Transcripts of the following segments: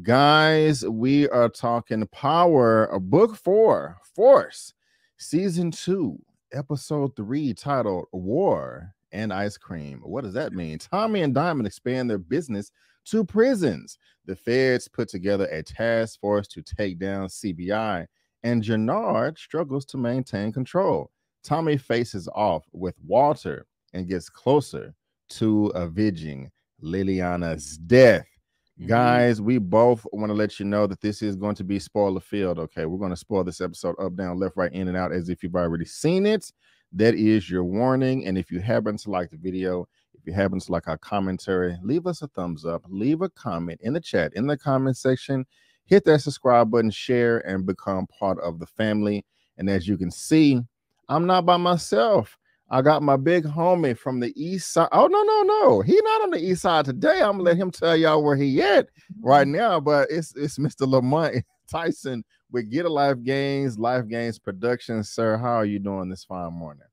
Guys, we are talking Power, Book 4, Force, Season 2, Episode 3, titled War and Ice Cream. What does that mean? Tommy and Diamond expand their business to prisons. The feds put together a task force to take down CBI, and Jannard struggles to maintain control. Tommy faces off with Walter and gets closer to avenging Liliana's death. Guys, we both want to let you know that this is going to be spoiler filled. Okay, we're going to spoil this episode up, down, left, right, in, and out as if you've already seen it. That is your warning. And if you happen to like the video, if you happen to like our commentary, leave us a thumbs up, leave a comment in the chat, in the comment section, hit that subscribe button, share, and become part of the family. And as you can see, I'm not by myself. I got my big homie from the east side. Oh, no. He not on the east side today. I'm gonna let him tell y'all where he at right now. But it's Mr. Lamont Tyson with Get a Life Games Productions. Sir, how are you doing this fine morning?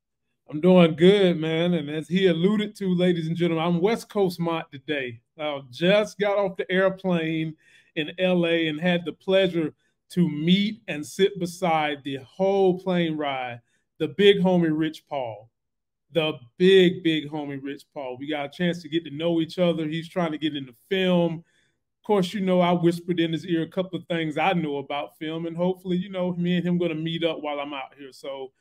I'm doing good, man. And as he alluded to, ladies and gentlemen, I'm West Coast Mont today. I just got off the airplane in LA and had the pleasure to meet and sit beside the whole plane ride the big homie Rich Paul. The big homie Rich Paul. We got a chance to get to know each other. He's trying to get into film. Of course, you know, I whispered in his ear a couple of things I know about film, and hopefully, you know, me and him going to meet up while I'm out here. So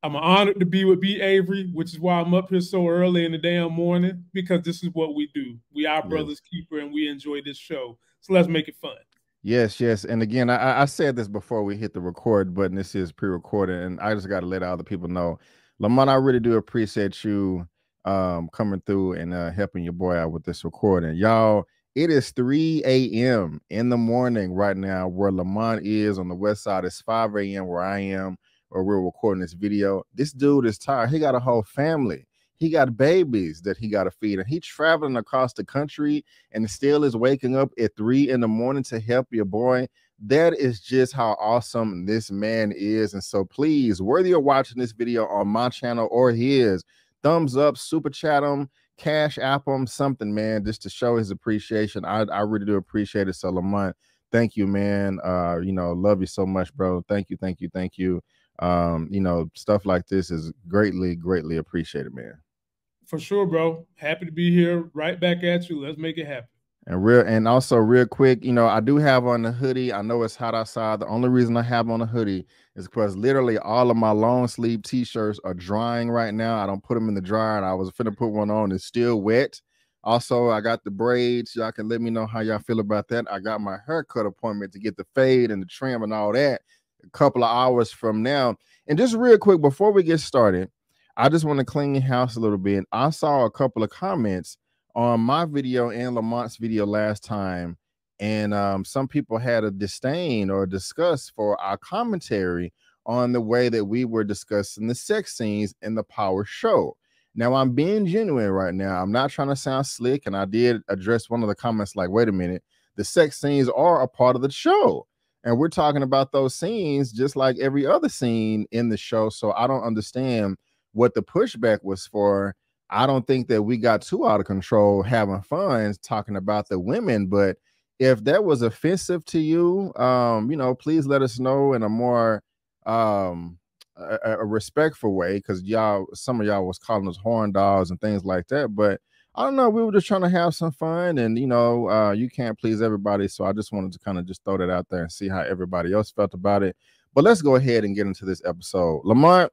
I'm honored to be with B. Avery, which is why I'm up here so early in the damn morning, because this is what we do. We are brother's keeper, and we enjoy this show. So let's make it fun. Yes. And again, I said this before we hit the record button. This is pre-recorded, and I just got to let other people know. Lamont, I really do appreciate you coming through and helping your boy out with this recording. Y'all, it is 3 a.m. in the morning right now where Lamont is. On the west side, it's 5 a.m. where I am, or we're recording this video. This dude is tired. He got a whole family. He got babies that he got to feed, and he's traveling across the country and still is waking up at 3 in the morning to help your boy. That is just how awesome this man is. And so please, whether you're watching this video on my channel or his, thumbs up, super chat him, cash app him, something, man, just to show his appreciation. I really do appreciate it. So Lamont, thank you, man. You know, love you so much, bro. Thank you. You know, stuff like this is greatly appreciated, man. For sure, bro. Happy to be here. Right back at you. Let's make it happen. And also real quick, you know, I do have on the hoodie. I know it's hot outside. The only reason I have on the hoodie is because literally all of my long sleeve t-shirts are drying right now. I don't put them in the dryer, and I was finna put one on. It's still wet. Also, I got the braids. Y'all can let me know how y'all feel about that. I got my haircut appointment to get the fade and the trim and all that a couple of hours from now. And just real quick, before we get started, I just want to clean your house a little bit. I saw a couple of comments on my video and Lamont's video last time, and some people had a disdain or disgust for our commentary on the way that we were discussing the sex scenes in the Power show. Now, I'm being genuine right now. I'm not trying to sound slick, and I did address one of the comments like, wait a minute, the sex scenes are a part of the show, and we're talking about those scenes just like every other scene in the show. So I don't understand what the pushback was for. I don't think that we got too out of control having fun talking about the women, but if that was offensive to you, you know, please let us know in a more a respectful way, because some of y'all was calling us horn dogs and things like that. But I don't know, we were just trying to have some fun, and you know, you can't please everybody, so I just wanted to kind of just throw that out there and see how everybody else felt about it. But let's go ahead and get into this episode. Lamont,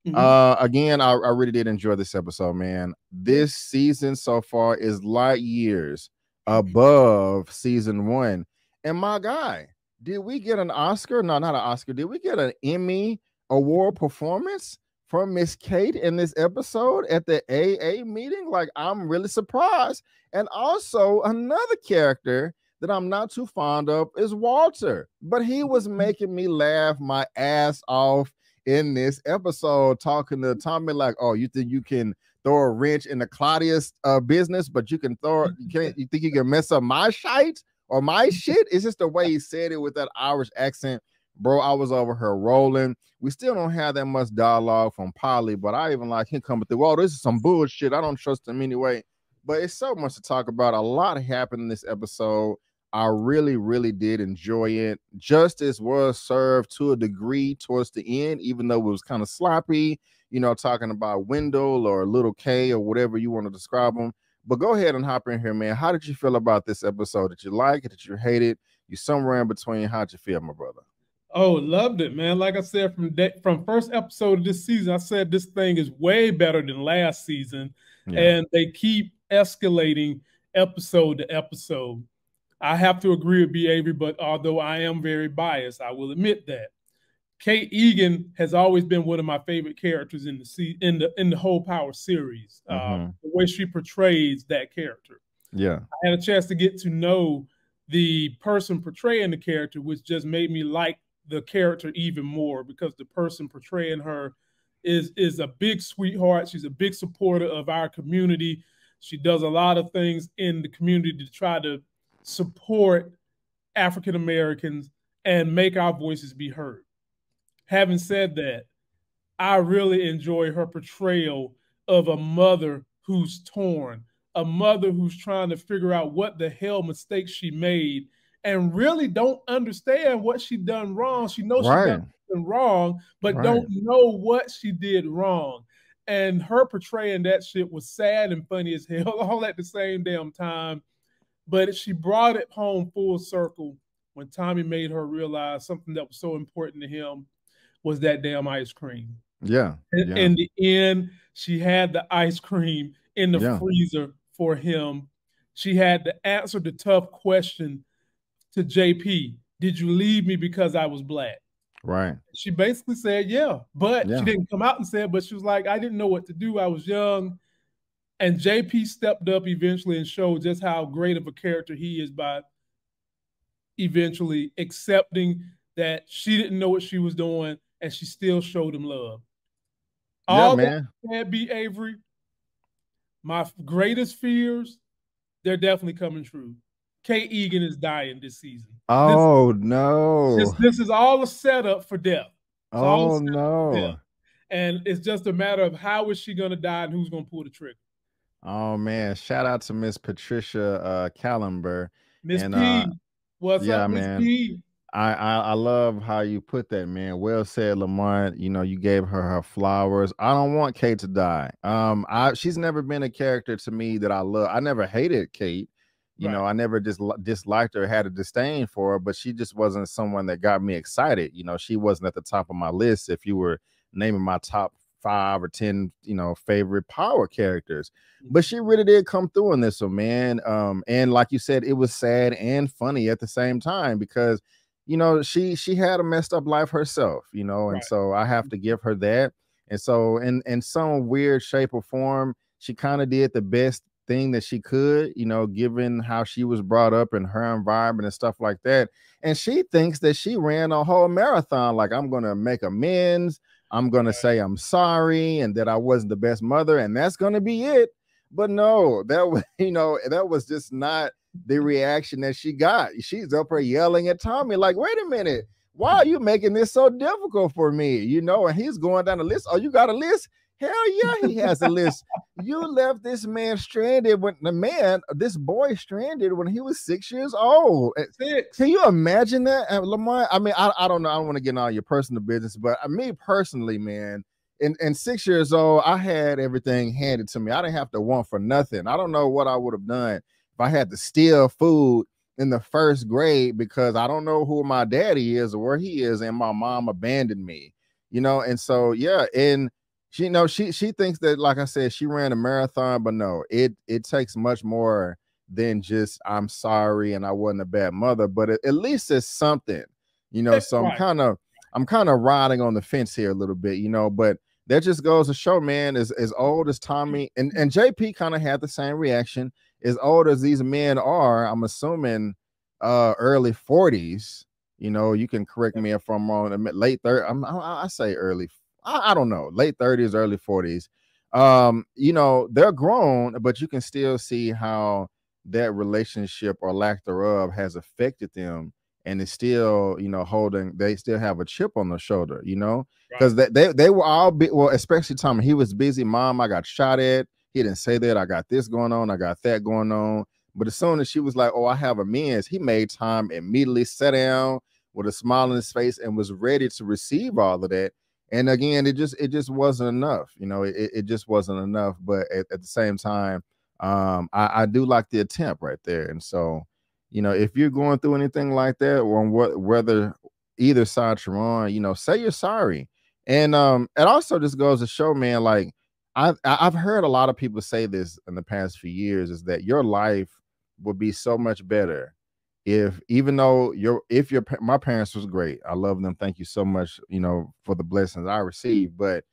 again, I really did enjoy this episode, man. This season so far is light years above season 1. And my guy, did we get an Oscar? No, not an Oscar. Did we get an Emmy award performance from Miss Kate in this episode at the AA meeting? Like, I'm really surprised. And also another character that I'm not too fond of is Walter, but he was making me laugh my ass off in this episode, talking to Tommy like, oh, you think you can throw a wrench in the Claudia's business, but you think you can mess up my shite or my shit? It's just the way he said it with that Irish accent. Bro, I was over her rolling. We still don't have that much dialogue from Polly, but I even like him coming through, oh, this is some bullshit. I don't trust him anyway. But it's so much to talk about. A lot happened in this episode. I really, really did enjoy it. Justice was served to a degree towards the end, even though it was kind of sloppy, you know, talking about Wendell or Little K or whatever you want to describe them. But go ahead and hop in here, man. How did you feel about this episode? Did you like it? Did you hate it? You somewhere in between. How'd you feel, my brother? Oh, loved it, man. Like I said, from first episode of this season, I said this thing is way better than last season. Yeah. And they keep escalating episode to episode. I have to agree with B. Avery, but although I am very biased, I will admit that. Kate Egan has always been one of my favorite characters in the whole Power series. The way she portrays that character. Yeah, I had a chance to get to know the person portraying the character, which just made me like the character even more, because the person portraying her is a big sweetheart. She's a big supporter of our community. She does a lot of things in the community to try to support African Americans and make our voices be heard. Having said that, I really enjoy her portrayal of a mother who's torn, a mother who's trying to figure out what the hell mistakes she made and really don't understand what she done wrong. She knows she done something wrong, but don't know what she did wrong. And her portraying that shit was sad and funny as hell all at the same damn time. But she brought it home full circle when Tommy made her realize something that was so important to him was that damn ice cream. Yeah. In the end, she had the ice cream in the freezer for him. She had to answer the tough question to JP. Did you leave me because I was black? Right. She basically said, yeah. But she didn't come out and say it, but she was like, I didn't know what to do. I was young. And JP stepped up eventually and showed just how great of a character he is by eventually accepting that she didn't know what she was doing, and she still showed him love. All that said, B. Avery, my greatest fears, they're definitely coming true. Kate Egan is dying this season. Oh, no. This is all a setup for death. Oh, no. And it's just a matter of how is she going to die and who's going to pull the trigger. Oh, man. Shout out to Miss Patricia Callenber. Miss P. What's up, Miss P? I love how you put that, man. Well said, Lamont. You know, you gave her flowers. I don't want Kate to die. She's never been a character to me that I love. I never hated Kate. You know, I never just disliked her, had a disdain for her, but she just wasn't someone that got me excited. You know, she wasn't at the top of my list if you were naming my top 5 or 10, you know, favorite Power characters. But she really did come through in this one, man. And like you said, it was sad and funny at the same time because, you know, she had a messed up life herself, you know, and so I have to give her that. And so in some weird shape or form, she kind of did the best thing that she could, you know, given how she was brought up in her environment and stuff like that. And she thinks that she ran a whole marathon, like, I'm going to make amends. I'm going to say I'm sorry and that I wasn't the best mother, and that's going to be it. But no, that was, you know, that was just not the reaction that she got. She's up here yelling at Tommy like, wait a minute, why are you making this so difficult for me? You know, and he's going down the list. Oh, you got a list? Hell yeah, he has a list. You left this man stranded when this boy stranded when he was 6 years old. 6. Can you imagine that, Lamont? I mean, I don't know. I don't want to get in all your personal business, but me personally, man, in 6 years old, I had everything handed to me. I didn't have to want for nothing. I don't know what I would have done if I had to steal food in the 1st grade because I don't know who my daddy is or where he is, and my mom abandoned me, you know. And so, yeah, and she thinks that, like I said, she ran a marathon, but no, it takes much more than just I'm sorry and I wasn't a bad mother, but at least it's something, you know. So I'm kind of riding on the fence here a little bit, you know, but that just goes to show, man, as old as Tommy and JP kind of had the same reaction. As old as these men are, I'm assuming early 40s, you know, you can correct me if I'm wrong, late 30s, I say early, I don't know, late 30s, early 40s. You know, they're grown, but you can still see how that relationship or lack thereof has affected them, and it's still, you know, they still have a chip on their shoulder, you know, because they were all well, especially Tommy. He was busy. Mom, I got shot at. He didn't say that. I got this going on. I got that going on. But as soon as she was like, oh, I have amends, he made time, immediately sat down with a smile on his face and was ready to receive all of that. And again, it just wasn't enough. You know, it just wasn't enough. But at the same time, I do like the attempt right there. And so, you know, if you're going through anything like that, or whether either side you're on, you know, say you're sorry. And it also just goes to show, man, like I've heard a lot of people say this in the past few years, is that your life would be so much better if, even though my parents was great. I love them. Thank you so much, you know, for the blessings I received. But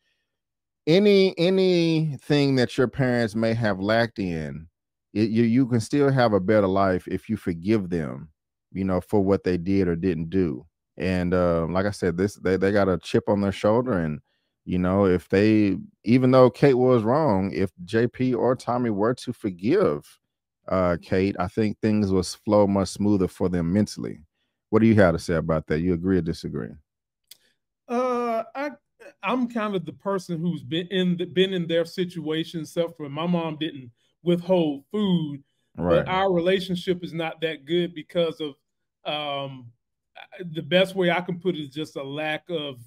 anything that your parents may have lacked in, you can still have a better life if you forgive them, you know, for what they did or didn't do. And like I said, they got a chip on their shoulder. And you know, if they, even though Kate was wrong, if JP or Tommy were to forgive Kate, I think things will flow much smoother for them mentally. What do you have to say about that? You agree or disagree? I'm kind of the person who's been in their situation, except for my mom didn't withhold food, Right. but our relationship is not that good because of the best way I can put it is just a lack of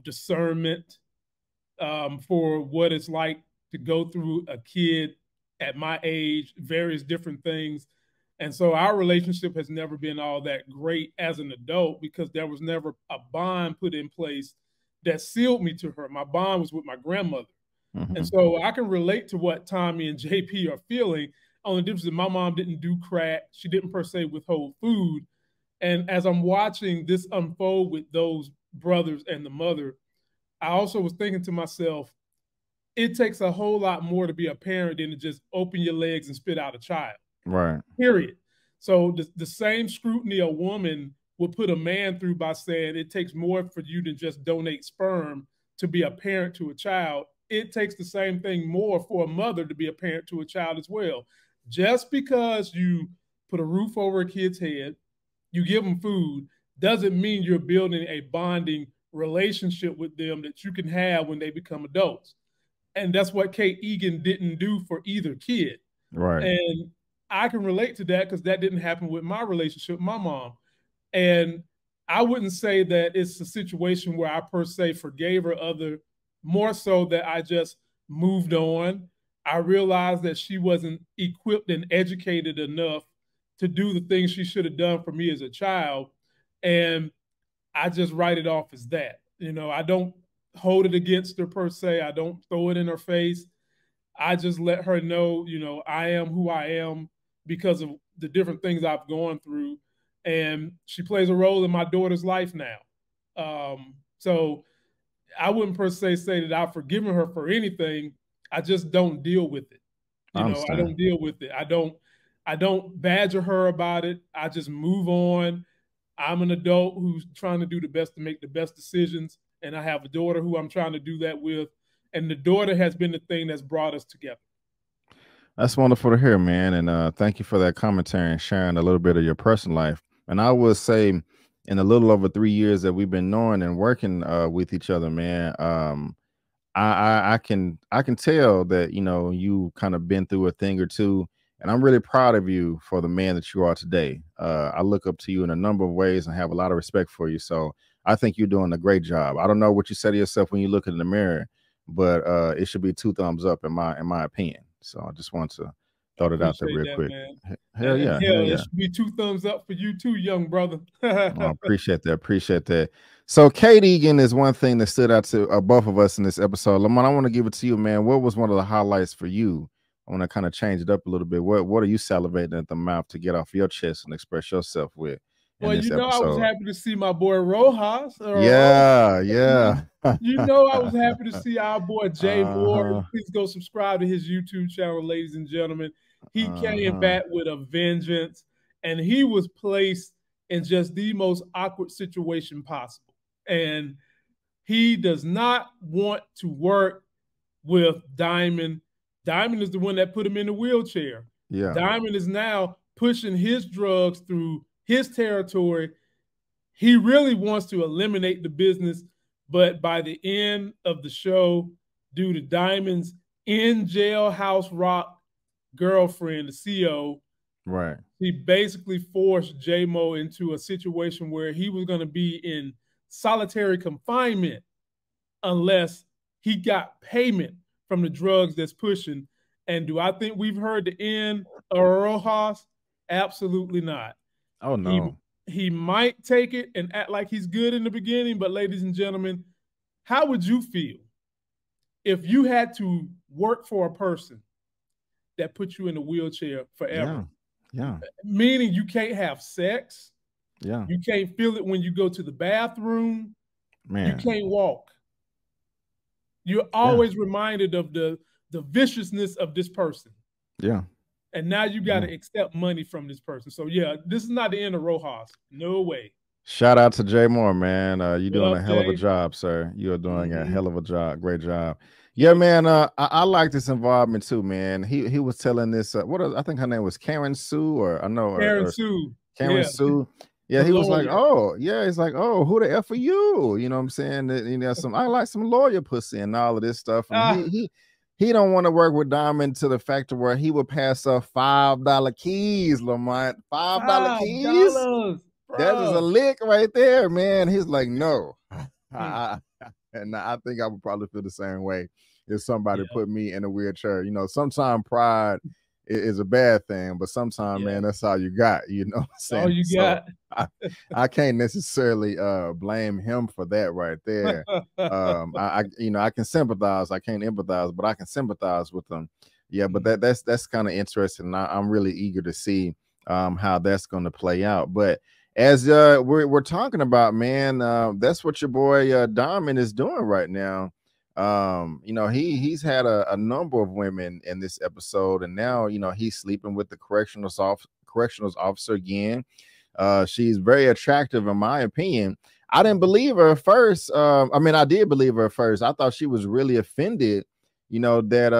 discernment for what it's like to go through a kid at my age, various different things. And so our relationship has never been all that great as an adult because there was never a bond put in place that sealed me to her. My bond was with my grandmother. And so I can relate to what Tommy and JP are feeling. Only difference is my mom didn't do crack. She didn't per se withhold food. And as I'm watching this unfold with those brothers and the mother, I also was thinking to myself, it takes a whole lot more to be a parent than to just open your legs and spit out a child. Right. Period. So the same scrutiny a woman would put a man through by saying it takes more for you to just donate sperm to be a parent to a child, it takes the same thing more for a mother to be a parent to a child as well. Just because you put a roof over a kid's head, you give them food, doesn't mean you're building a bonding relationship with them that you can have when they become adults. And that's what Kate Egan didn't do for either kid. Right. And I can relate to that because that didn't happen with my relationship with my mom. And I wouldn't say that it's a situation where I per se forgave her, more so that I just moved on. I realized that she wasn't equipped and educated enough to do the things she should have done for me as a child. And I just write it off as that. You know, I don't hold it against her per se. I don't throw it in her face. I just let her know, you know, I am who I am because of the different things I've gone through. And she plays a role in my daughter's life now. So I wouldn't per se say that I've forgiven her for anything. I just don't deal with it. You know, I don't deal with it. I don't badger her about it. I just move on. I'm an adult who's trying to do the best to make the best decisions. And I have a daughter who I'm trying to do that with. And the daughter has been the thing that's brought us together. That's wonderful to hear, man. And thank you for that commentary and sharing a little bit of your personal life. And I would say in a little over 3 years that we've been knowing and working with each other, man, I can tell that, you know, you kind of been through a thing or two. And I'm really proud of you for the man that you are today. I look up to you in a number of ways and have a lot of respect for you. So I think you're doing a great job. I don't know what you say to yourself when you look in the mirror, but it should be 2 thumbs up in my opinion. So I just want to throw it out there real quick. Man. Hell yeah. It should be 2 thumbs up for you too, young brother. I appreciate that. Appreciate that. So Kate Egan is one thing that stood out to both of us in this episode. Lamont, I want to give it to you, man. What was one of the highlights for you? I want to kind of change it up a little bit. What are you salivating at the mouth to get off your chest and express yourself with? Well, you know, I was happy to see my boy Rojas. Yeah. You know, I was happy to see our boy Jay Moore. Please go subscribe to his YouTube channel, ladies and gentlemen. He came back with a vengeance, and he was placed in just the most awkward situation possible. And he does not want to work with Diamond. Diamond is the one that put him in the wheelchair. Yeah. Diamond is now pushing his drugs through his territory. He really wants to eliminate the business, but by the end of the show, due to Diamond's in jailhouse rock girlfriend, the CO, Right. He basically forced J-Mo into a situation where he was going to be in solitary confinement unless he got payment from the drugs that's pushing. And do I think we've heard the end of Rojas? Absolutely not. Oh no. He might take it and act like he's good in the beginning, but ladies and gentlemen, how would you feel if you had to work for a person that put you in a wheelchair forever? Yeah. Meaning you can't have sex. Yeah. You can't feel it when you go to the bathroom. Man. You can't walk. You're always reminded of the viciousness of this person. Yeah. And now you got to accept money from this person. So yeah, this is not the end of Rojas. No way. Shout out to Jay Moore, man. You're doing a hell of a Jay? job, sir. You are doing a hell of a job. Great job. Yeah, man. I like this involvement too, man. He was telling this. I think her name was Karen Sue, or I know Karen Sue. Karen Sue. Yeah, he was like, oh, yeah. He's like, oh, who the F are you? You know what I'm saying? You know, I like some lawyer pussy and all of this stuff. And he don't want to work with Diamond to the fact of where he would pass up $5 keys, Lamont. $5 keys. That is a lick right there, man. He's like, no. And I think I would probably feel the same way if somebody put me in a wheelchair. You know, sometimes pride is a bad thing, but sometimes, man, that's all you got. You know what I'm saying? All you got. I can't necessarily blame him for that right there. I can sympathize. I can't empathize, but I can sympathize with them. Yeah, but that's kind of interesting. I'm really eager to see how that's going to play out. But as we're talking about, man, that's what your boy Diamond is doing right now. You know, he's had a number of women in this episode, and now, you know, he's sleeping with the correctional officer again. She's very attractive, in my opinion. I didn't believe her at first. I mean, I did believe her at first. I thought she was really offended, you know, that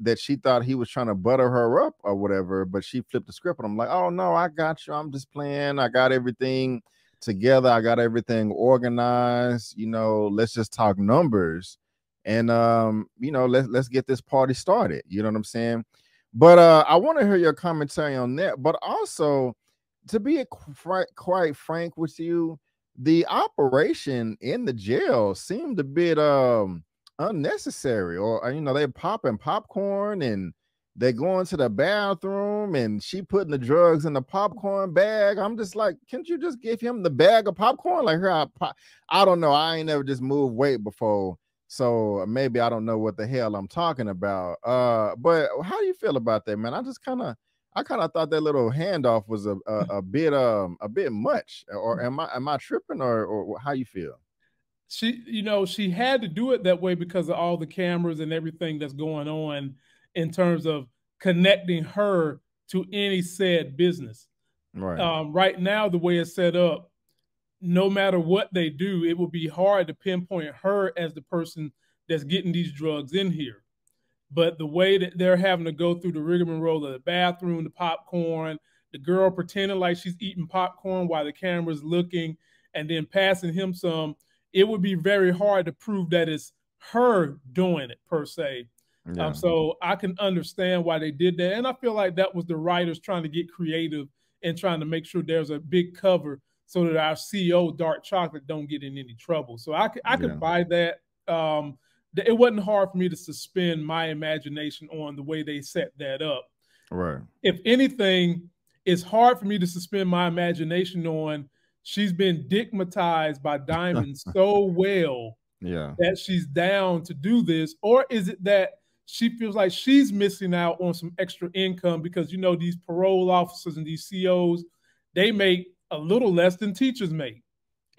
that she thought he was trying to butter her up or whatever, but she flipped the script and I'm like, oh no, I got you. I'm just playing. I got everything together. I got everything organized. You know, let's just talk numbers. And you know, let's get this party started. You know what I'm saying? But I want to hear your commentary on that. But also, to be quite frank with you, the operation in the jail seemed a bit unnecessary. Or, you know, they popping popcorn and they going to the bathroom and she putting the drugs in the popcorn bag. I'm just like, can't you just give him the bag of popcorn? Like, here, I don't know. I ain't never just moved weight before, so maybe I don't know what the hell I'm talking about. But how do you feel about that, man? I kind of thought that little handoff was a bit much. Or am I tripping, or how you feel? She had to do it that way because of all the cameras and everything that's going on in terms of connecting her to any said business. Right. Right now, the way it's set up, no matter what they do, it will be hard to pinpoint her as the person that's getting these drugs in here. But the way that they're having to go through the rigmarole of the bathroom, the popcorn, the girl pretending like she's eating popcorn while the camera's looking, and then passing him some, it would be very hard to prove that it's her doing it per se. Yeah. So I can understand why they did that. And I feel like that was the writers trying to get creative and trying to make sure there's a big cover so that our CEO, Dark Chocolate, don't get in any trouble. So I could buy that. It wasn't hard for me to suspend my imagination on the way they set that up. Right. If anything, it's hard for me to suspend my imagination on she's been digmatized by Diamond so well that she's down to do this. Or is it that she feels like she's missing out on some extra income because, you know, these parole officers and these COs, they make a little less than teachers make.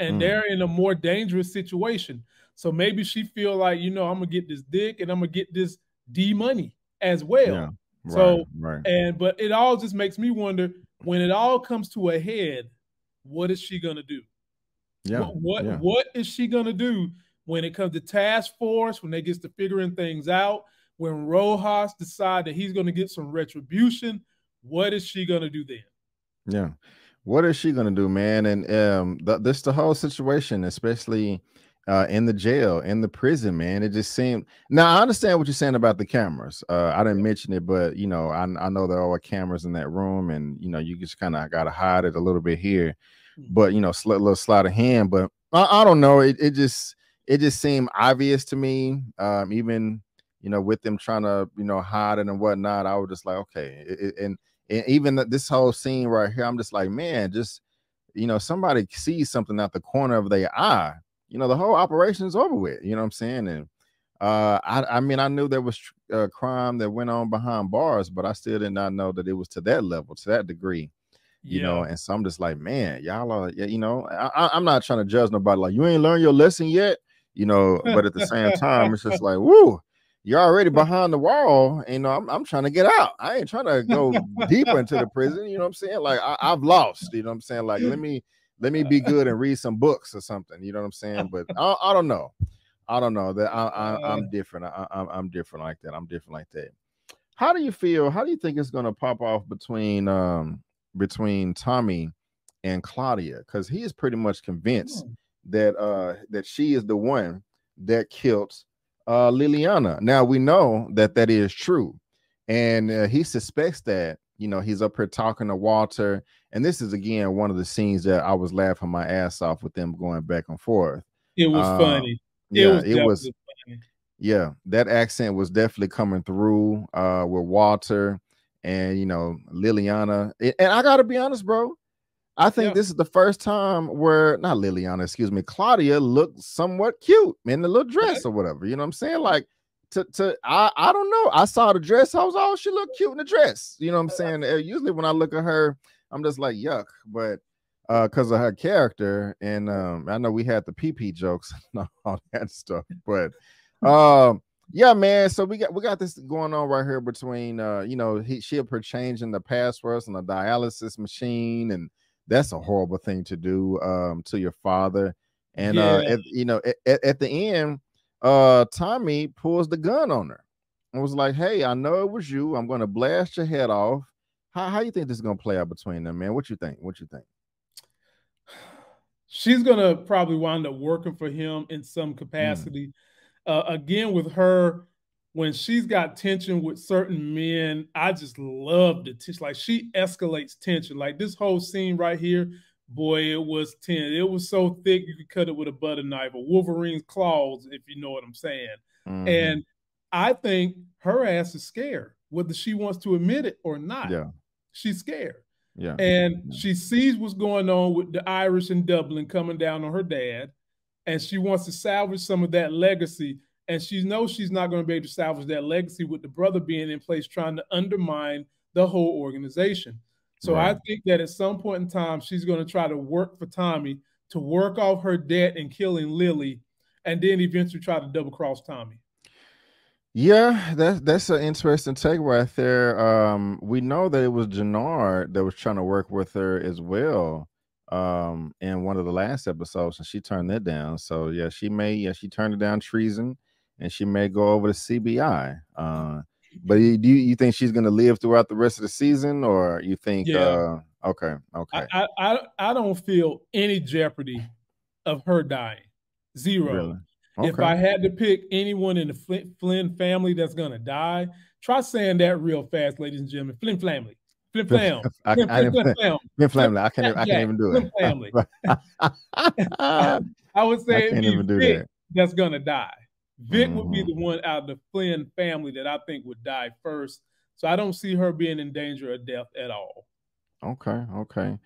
And they're in a more dangerous situation. So maybe she feel like, you know, I'm going to get this dick and I'm going to get this D money as well. Yeah, but it all just makes me wonder, when it all comes to a head, what is she going to do? Yeah. What is she going to do when it comes to task force, when they get to figuring things out, when Rojas decide that he's going to get some retribution? What is she going to do then? Yeah. What is she going to do, man? And the whole situation, especially in the jail, in the prison, man. It just seemed. Now I understand what you're saying about the cameras. I didn't mention it, but you know, I know there are cameras in that room, and you know, you just kind of gotta hide it a little bit here. But you know, little sleight of hand. But I don't know. It just seemed obvious to me. Even you know, with them trying to hide it and whatnot, I was just like, okay. And even this whole scene right here, I'm just like, man, just somebody sees something out the corner of their eye, the whole operation's over with. You know what I'm saying? And I mean, I knew there was crime that went on behind bars, but I still did not know that it was to that level, to that degree. And so I'm just like, man, y'all are, I'm not trying to judge nobody, like, you ain't learned your lesson yet, but at the same time, it's just like, woo, you're already behind the wall. And, I'm trying to get out. I ain't trying to go deeper into the prison. You know what I'm saying? Like, I've lost, you know what I'm saying? Like, let me be good and read some books or something. You know what I'm saying? But I don't know. I don't know that I'm different. I'm different like that. I'm different like that. How do you feel? How do you think it's going to pop off between Tommy and Claudia? Because he is pretty much convinced that she is the one that killed Liliana. Now we know that is true, and he suspects that. He's up here talking to Walter, and this is again one of the scenes that I was laughing my ass off with them going back and forth. It was funny. It was funny. Yeah, that accent was definitely coming through with Walter and Liliana. And I gotta be honest, bro. I think this is the first time where not Liliana, excuse me, Claudia looked somewhat cute in the little dress or whatever. You know what I'm saying? Like I don't know. I saw the dress. I was, oh, she looked cute in the dress. You know what I'm saying? Usually when I look at her, I'm just like, yuck. But because of her character, and I know we had the PP jokes and all that stuff, but yeah, man. So we got this going on right here between she up her changing the passwords on the dialysis machine, and that's a horrible thing to do to your father. And at the end, Tommy pulls the gun on her and was like, hey, I know it was you. I'm gonna blast your head off. How you think this is gonna play out between them, man? What you think? She's gonna probably wind up working for him in some capacity. Again, with her, when she's got tension with certain men, I just love the tension. Like, she escalates tension. Like this whole scene right here, boy, it was tense. It was so thick you could cut it with a butter knife or Wolverine's claws, if you know what I'm saying. And I think her ass is scared, whether she wants to admit it or not. Yeah, she's scared. Yeah. And she sees what's going on with the Irish in Dublin coming down on her dad, and she wants to salvage some of that legacy. And she knows she's not going to be able to salvage that legacy with the brother being in place, trying to undermine the whole organization. So I think that at some point in time, she's going to try to work for Tommy to work off her debt in killing Lily, and then eventually try to double cross Tommy. Yeah, that's an interesting take right there. We know that it was Jannard that was trying to work with her as well in one of the last episodes, and she turned that down. So yeah, she turned it down, treason, and she may go over to CBI. But do you think she's going to live throughout the rest of the season, or you think okay. I don't feel any jeopardy of her dying. Zero. Really? Okay. If I had to pick anyone in the Flynn family that's going to die, try saying that real fast, ladies and gentlemen. Flynn family. Flynn fam. Flynn family. I can't even do it. Flynn family. I would say it'd be Vic that's going to die. Vic would be the one out of the Flynn family that I think would die first. So I don't see her being in danger of death at all. Okay.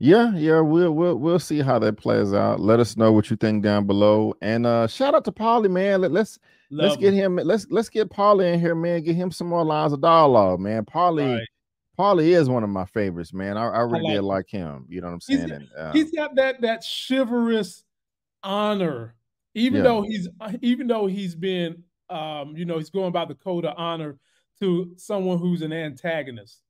Yeah, we'll see how that plays out. Let us know what you think down below. And shout out to Paulie, man. Let's get him. Let's get Paulie in here, man. Get him some more lines of dialogue, man. Paulie is one of my favorites, man. I really did like him. You know what I'm saying? He's got that chivalrous honor, even though he's been he's going by the code of honor to someone who's an antagonist.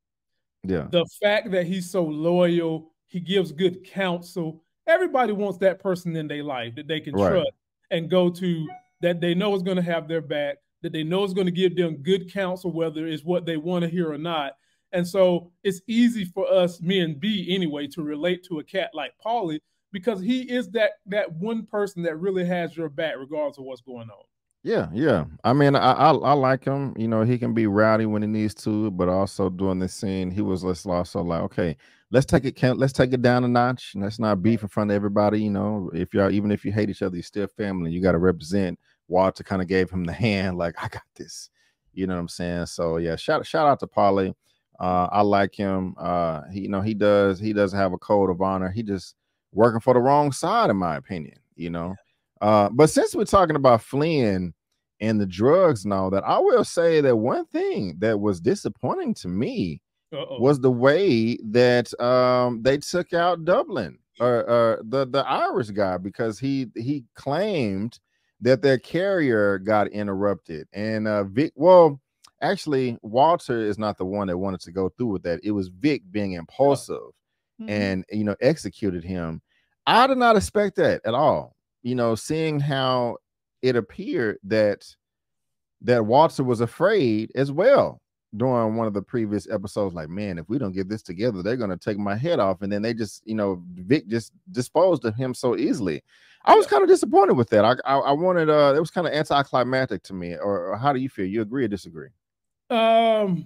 Yeah. The fact that he's so loyal, he gives good counsel. Everybody wants that person in their life that they can trust and go to, that they know is going to have their back, that they know is going to give them good counsel, whether it's what they want to hear or not. And so it's easy for us, me and B anyway, to relate to a cat like Paulie because he is that one person that really has your back regardless of what's going on. Yeah, yeah. I mean, I like him. You know, he can be rowdy when he needs to, but also during this scene, he was just also like, okay, let's take it down a notch. Let's not beef in front of everybody. You know, if y'all even if you hate each other, you're still family. You got to represent. Walter kind of gave him the hand, like I got this. You know what I'm saying? So yeah, shout out to Paulie. I like him. He, you know, he does have a code of honor. He just working for the wrong side, in my opinion. You know. But since we're talking about fleeing and the drugs and all that, I will say that one thing that was disappointing to me was the way that they took out Dublin, or the Irish guy, because he claimed that their carrier got interrupted. And Vic, well, actually, Walter is not the one that wanted to go through with that. It was Vic being impulsive and, you know, executed him. I did not expect that at all. You know, seeing how it appeared that Walter was afraid as well during one of the previous episodes, like, man, if we don't get this together, they're going to take my head off. And then they just, you know, Vic just disposed of him so easily. I was kind of disappointed with that. I wanted, it was kind of anticlimactic to me. Or how do you feel? You agree or disagree? No,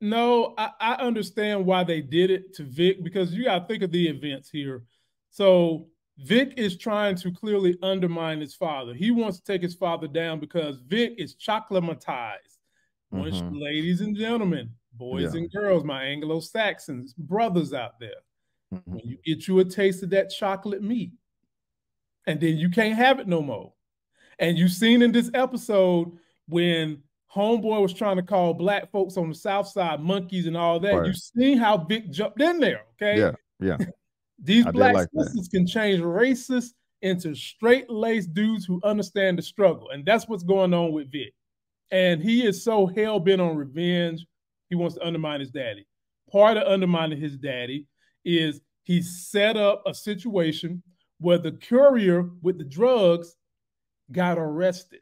I understand why they did it to Vic, because you got to think of the events here. So Vic is trying to clearly undermine his father. He wants to take his father down because Vic is chocolamatized. Ladies and gentlemen, boys and girls, my Anglo-Saxons, brothers out there, when you get you a taste of that chocolate meat, and then you can't have it no more. And you've seen in this episode when Homeboy was trying to call black folks on the South Side monkeys and all that. Right. You've seen how Vic jumped in there, okay? Yeah, yeah. These black sisters can change racists into straight-laced dudes who understand the struggle. And that's what's going on with Vic. And he is so hell-bent on revenge, he wants to undermine his daddy. Part of undermining his daddy is he set up a situation where the courier with the drugs got arrested.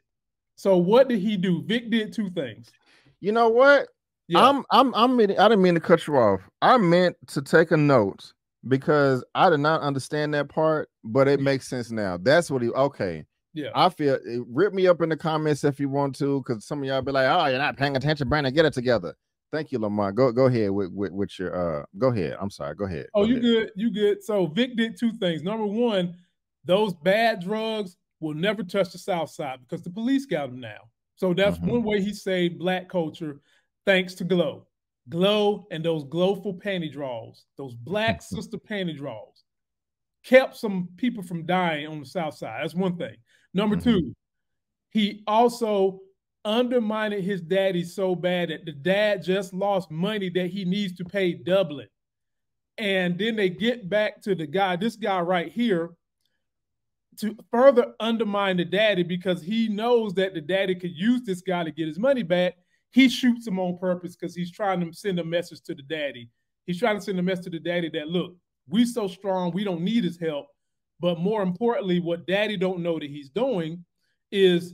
So what did he do? Vic did two things. You know what? Yeah. I didn't mean to cut you off. I meant to take a note, because I did not understand that part, but it makes sense now. That's what okay. Yeah. I feel rip me up in the comments if you want to, because some of y'all be like, oh, you're not paying attention, Brandon. Get it together. Thank you, Lamont. Go ahead with your go ahead. I'm sorry. Go ahead. Oh, you good. You good. So Vic did two things. Number one, those bad drugs will never touch the South Side because the police got them now. So that's one way he saved black culture, thanks to Glow. Glow and those glowful panty draws, those black sister panty draws, kept some people from dying on the South Side. That's one thing. Number two, he also undermined his daddy so bad that the dad just lost money that he needs to pay Dublin. And then they get back to the guy, this guy right here, to further undermine the daddy, because he knows that the daddy could use this guy to get his money back. He shoots him on purpose because he's trying to send a message to the daddy. He's trying to send a message to the daddy that, look, we so strong, we don't need his help. But more importantly, what daddy don't know that he's doing is,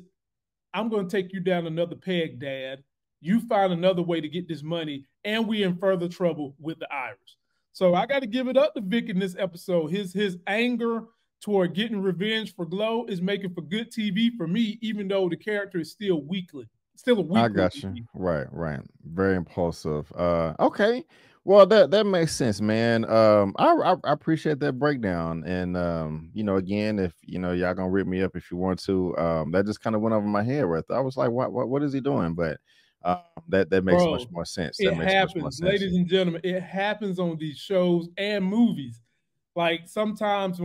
I'm going to take you down another peg, Dad. You find another way to get this money, and we in further trouble with the Irish. So I got to give it up to Vic in this episode. His anger toward getting revenge for Glow is making for good TV for me, even though the character is still weakly. Still a weak. I got you. Right. Very impulsive. Okay. Well, that makes sense, man. I appreciate that breakdown. And you know, again, if you know y'all gonna rip me up if you want to, that just kind of went over my head right there. I was like, what is he doing? But that makes much more sense. It happens, ladies and gentlemen. It happens on these shows and movies. Like sometimes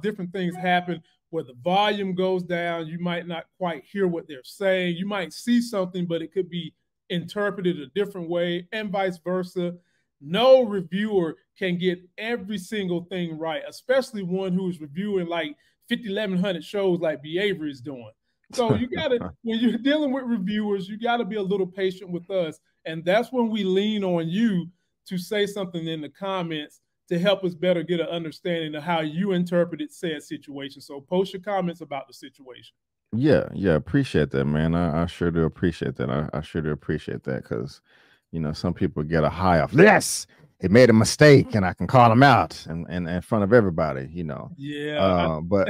different things happen where the volume goes down, you might not quite hear what they're saying. You might see something, but it could be interpreted a different way, and vice versa. No reviewer can get every single thing right, especially one who is reviewing like 5,100 shows like B. Avery is doing. So you gotta, when you're dealing with reviewers, you gotta be a little patient with us. And that's when we lean on you to say something in the comments to help us better get an understanding of how you interpreted said situation. So post your comments about the situation. Yeah, appreciate that, man. I sure do appreciate that. I sure do appreciate that, because, you know, some people get a high off this, he made a mistake and I can call him out and in front of everybody, you know. Yeah. But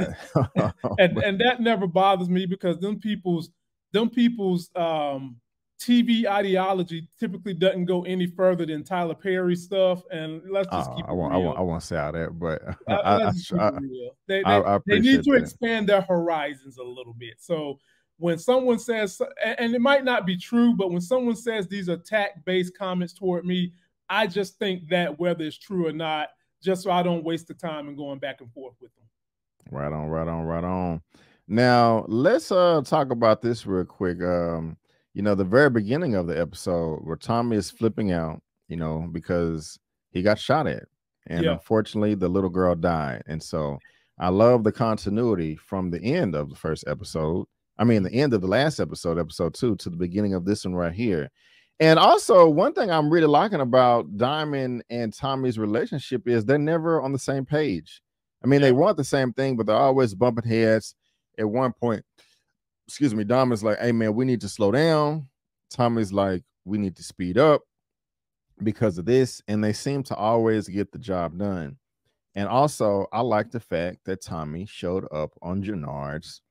and that never bothers me because them people's TV ideology typically doesn't go any further than Tyler Perry stuff. And let's just keep it real. I won't say all that, but let's just keep it real. They need to expand their horizons a little bit. So when someone says, and it might not be true, but when someone says these attack-based comments toward me, I just think that whether it's true or not, just so I don't waste the time and going back and forth with them. Right on. Now let's talk about this real quick. You know, the very beginning of the episode where Tommy is flipping out, you know, because he got shot at, and unfortunately the little girl died. And so I love the continuity from the end of the first episode. I mean, the end of the last episode, episode 2, to the beginning of this one right here. And also, one thing I'm really liking about Diamond and Tommy's relationship is they're never on the same page. I mean, they want the same thing, but they're always bumping heads. At one point, excuse me, Diamond's like, hey, man, we need to slow down. Tommy's like, we need to speed up because of this. And they seem to always get the job done. And also, I like the fact that Tommy showed up on Jannard's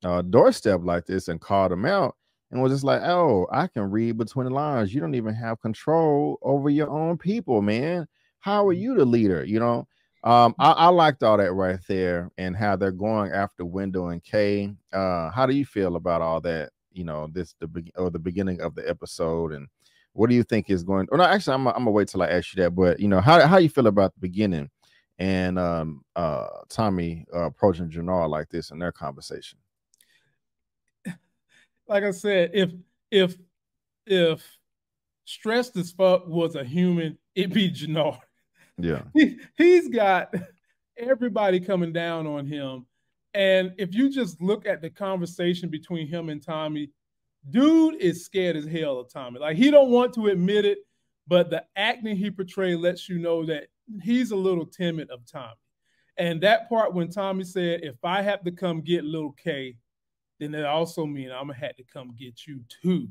doorstep like this and called him out. And was just like, oh, I can read between the lines. You don't even have control over your own people, man. How are you the leader? You know, I liked all that right there and how they're going after Wendell and Kay. How do you feel about all that? You know, the beginning of the episode, and what do you think is going? Or no, actually, I'm gonna wait till I ask you that. But you know, how you feel about the beginning and Tommy approaching Jannard like this in their conversation? Like I said, if stressed as fuck was a human, it'd be Jannard. Yeah, he's got everybody coming down on him, and if you just look at the conversation between him and Tommy, dude is scared as hell of Tommy. Like, he don't want to admit it, but the acting he portrayed lets you know that he's a little timid of Tommy. And that part when Tommy said, "If I have to come get little K, then that also means I'm gonna have to come get you too."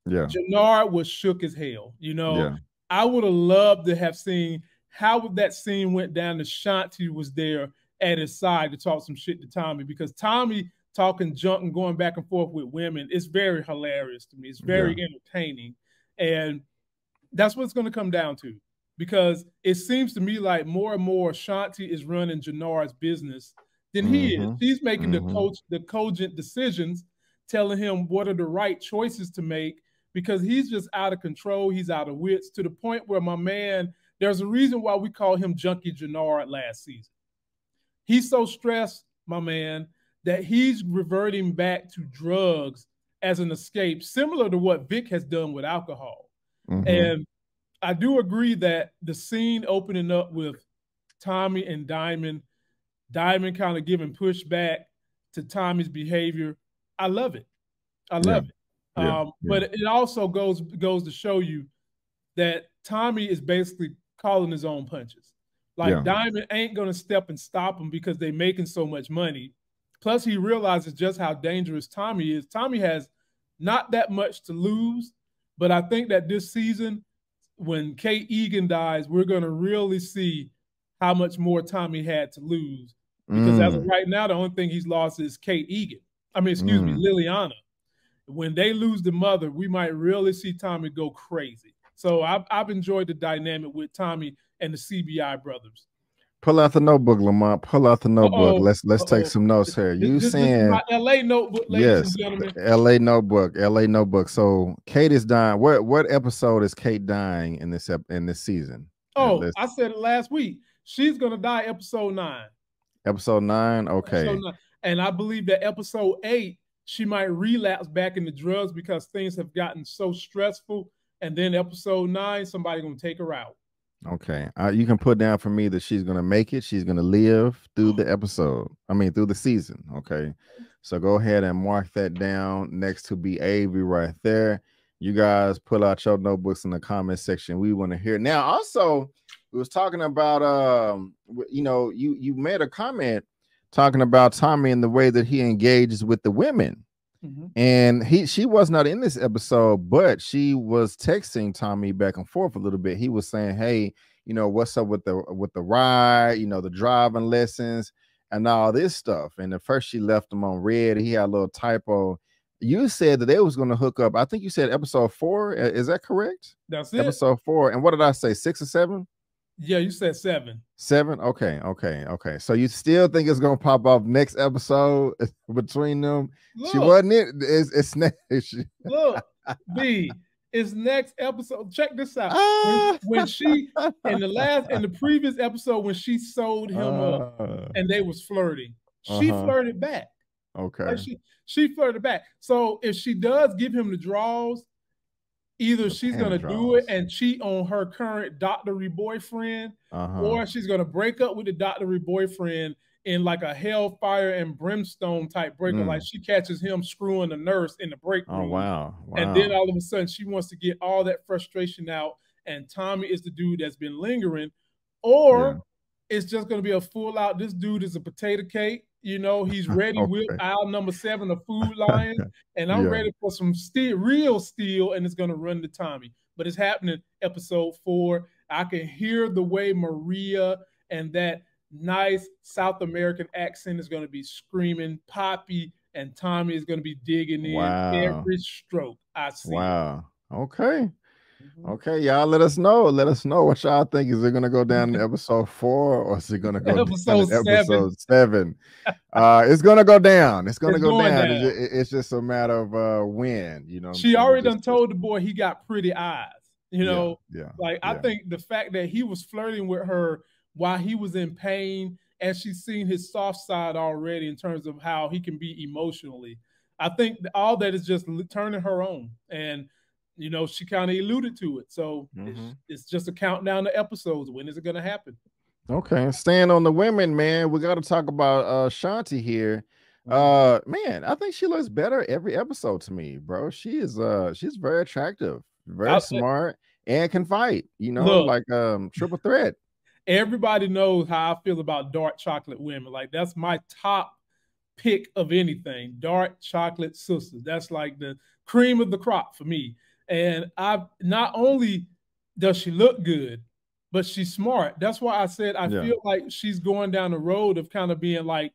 Yeah, Jannard was shook as hell. You know, I would have loved to have seen how that scene went down. The Shanti was there at his side to talk some shit to Tommy, because Tommy talking junk and going back and forth with women is very hilarious to me. It's very entertaining, and that's what it's going to come down to, because it seems to me like more and more Shanti is running Jannard's business than he is. She's making the cogent decisions, telling him what are the right choices to make, because he's just out of control. He's out of wits, to the point where, my man, there's a reason why we call him Junkie Jannard last season. He's so stressed, my man, that he's reverting back to drugs as an escape, similar to what Vic has done with alcohol. And I do agree that the scene opening up with Tommy and Diamond kind of giving pushback to Tommy's behavior, I love it. I love it. But it also goes to show you that Tommy is basically calling his own punches. Like, Diamond ain't going to step and stop him because they're making so much money. Plus, he realizes just how dangerous Tommy is. Tommy has not that much to lose, but I think that this season, when Kay Egan dies, we're going to really see how much more Tommy had to lose. Because as of right now, the only thing he's lost is Kay Egan. I mean, excuse me, Liliana. When they lose the mother, we might really see Tommy go crazy. So I've enjoyed the dynamic with Tommy and the CBI brothers. Pull out the notebook, Lamont. Pull out the notebook. Let's take some notes here. This saying my LA notebook, ladies and gentlemen. LA notebook. LA notebook. So Kate is dying. What episode is Kate dying in this season? Oh, I said it last week. She's gonna die episode 9. Episode 9. Okay. Episode 9. And I believe that episode 8, she might relapse back into drugs because things have gotten so stressful. And then episode 9, somebody gonna take her out. Okay, you can put down for me that she's gonna make it. She's gonna live through the episode. I mean, through the season. Okay, so go ahead and mark that down next to B. Avery right there. You guys pull out your notebooks in the comment section. We want to hear it. Now. Also, we was talking about you know, you made a comment talking about Tommy and the way that he engages with the women. And she was not in this episode, but she was texting Tommy back and forth a little bit. He was saying, hey, you know, what's up with the ride, you know, the driving lessons and all this stuff. And at first she left him on red. He had a little typo. You said that they was going to hook up. I think you said episode 4. Is that correct? That's it. Episode 4. And what did I say? 6 or 7? Yeah, you said 7. 7. Okay. So you still think it's gonna pop off next episode between them? Look, she wasn't it. It's next. Look, B. It's next episode. Check this out. When she in the previous episode when she sold him up and they was flirting, she flirted back. Okay. Like she flirted back. So if she does give him the draws, either she's gonna do it and cheat on her current doctory boyfriend, or she's gonna break up with the doctory boyfriend in like a hellfire and brimstone type breakup. Like she catches him screwing the nurse in the break room. Oh wow. And then all of a sudden she wants to get all that frustration out, and Tommy is the dude that's been lingering, or it's just gonna be a full out. This dude is a potato cake. You know, he's ready with aisle number 7 of Food Lion, and I'm ready for some real steel, and it's going to run to Tommy. But it's happening episode 4. I can hear the way Maria and that nice South American accent is going to be screaming Poppy, and Tommy is going to be digging in every stroke I see. Wow. Okay. Okay, y'all let us know. Let us know what y'all think. Is it gonna go down in episode 4 or is it gonna go down in episode 7? It's gonna go down. It's gonna go down. It's just a matter of when, you know. She already done told the boy he got pretty eyes. You know, I think the fact that he was flirting with her while he was in pain, and she's seen his soft side already in terms of how he can be emotionally. I think all that is just turning her on. And you know, she kind of alluded to it. So it's just a countdown to episodes. When is it going to happen? Okay. Staying on the women, man, we got to talk about Shanti here. Man, I think she looks better every episode to me, bro. She's very attractive, very smart, and can fight, you know, like triple threat. Everybody knows how I feel about dark chocolate women. Like that's my top pick of anything. Dark chocolate sisters. That's like the cream of the crop for me. And not only does she look good, but she's smart. That's why I said I feel like she's going down the road of kind of being like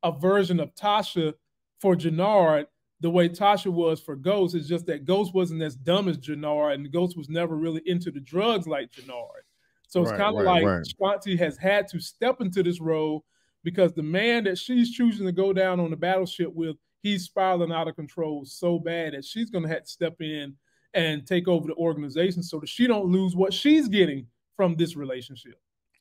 a version of Tasha for Jannard, the way Tasha was for Ghost. It's just that Ghost wasn't as dumb as Jannard, and Ghost was never really into the drugs like Jannard. So it's kind of like Shanti has had to step into this role because the man that she's choosing to go down on the battleship with, he's spiraling out of control so bad that she's going to have to step in and take over the organization so that she don't lose what she's getting from this relationship.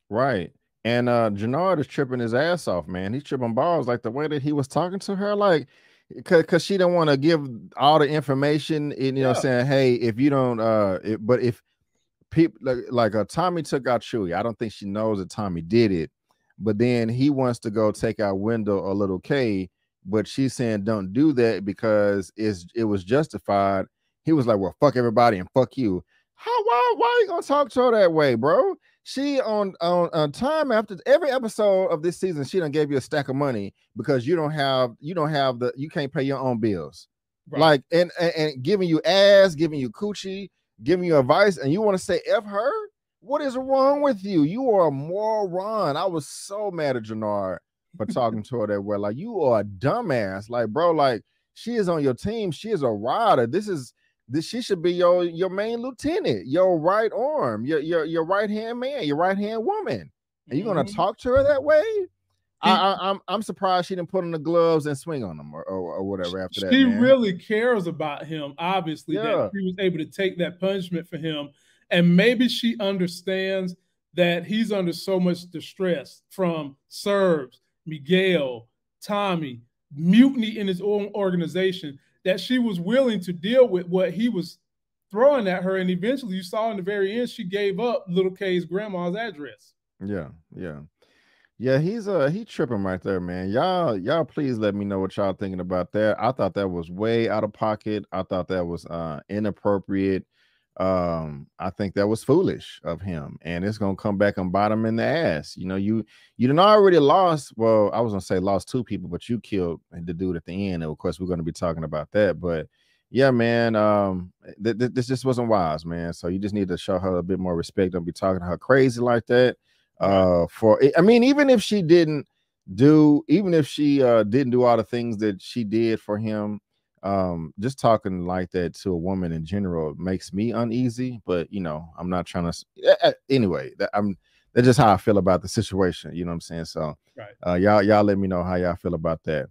Right. And Jannard is tripping his ass off, man. He's tripping balls, like the way that he was talking to her, like, because she don't want to give all the information, and, you know, saying, hey, if you don't, but if people like Tommy took out Chewy, I don't think she knows that Tommy did it, but then he wants to go take out Wendell or Little K, but she's saying don't do that because it was justified. He was like, well, fuck everybody and fuck you. Why are you gonna talk to her that way, bro? She on time after every episode of this season, she done gave you a stack of money because you can't pay your own bills. Like and giving you ass, giving you coochie, giving you advice, and you want to say F her? What is wrong with you? You are a moron. I was so mad at Jannard for talking to her that way. Like, you are a dumbass. Like, bro, like, she is on your team. She is a rider. She should be your main lieutenant, your right arm, your right hand man, your right hand woman. And you're gonna talk to her that way? I'm surprised she didn't put on the gloves and swing on them or whatever after that. She really cares about him, obviously, that she was able to take that punishment for him. And maybe she understands that he's under so much distress from Serbs, Miguel, Tommy, mutiny in his own organization, that she was willing to deal with what he was throwing at her. And eventually you saw in the very end, she gave up Little K's grandma's address. Yeah, he's tripping right there, man. Y'all please let me know what y'all thinking about that. I thought that was way out of pocket. I thought that was inappropriate. I think that was foolish of him, and it's gonna come back and bite him in the ass. You know, you done already lost. Well, I was gonna say lost 2 people, but you killed the dude at the end. And of course, we're gonna be talking about that. But yeah, man, this just wasn't wise, man. So you just need to show her a bit more respect. Don't be talking to her crazy like that. Right. I mean, even if she didn't do all the things that she did for him, just talking like that to a woman in general makes me uneasy. But you know, I'm not trying to anyway. That's just how I feel about the situation. You know what I'm saying? So Right. y'all let me know how y'all feel about that.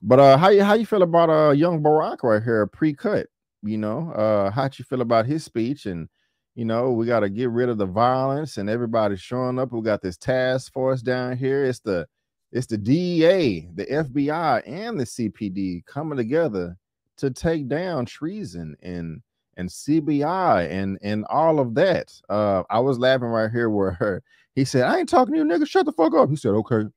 But how you feel about young Barack right here, pre-cut? You know, how'd you feel about his speech? And you know, we got to get rid of the violence, and everybody's showing up. We got this task force down here. It's the DEA, the FBI, and the CPD coming together to take down treason and CBI and all of that. I was laughing right here where he said, "I ain't talking to you, nigga. Shut the fuck up." He said, "Okay,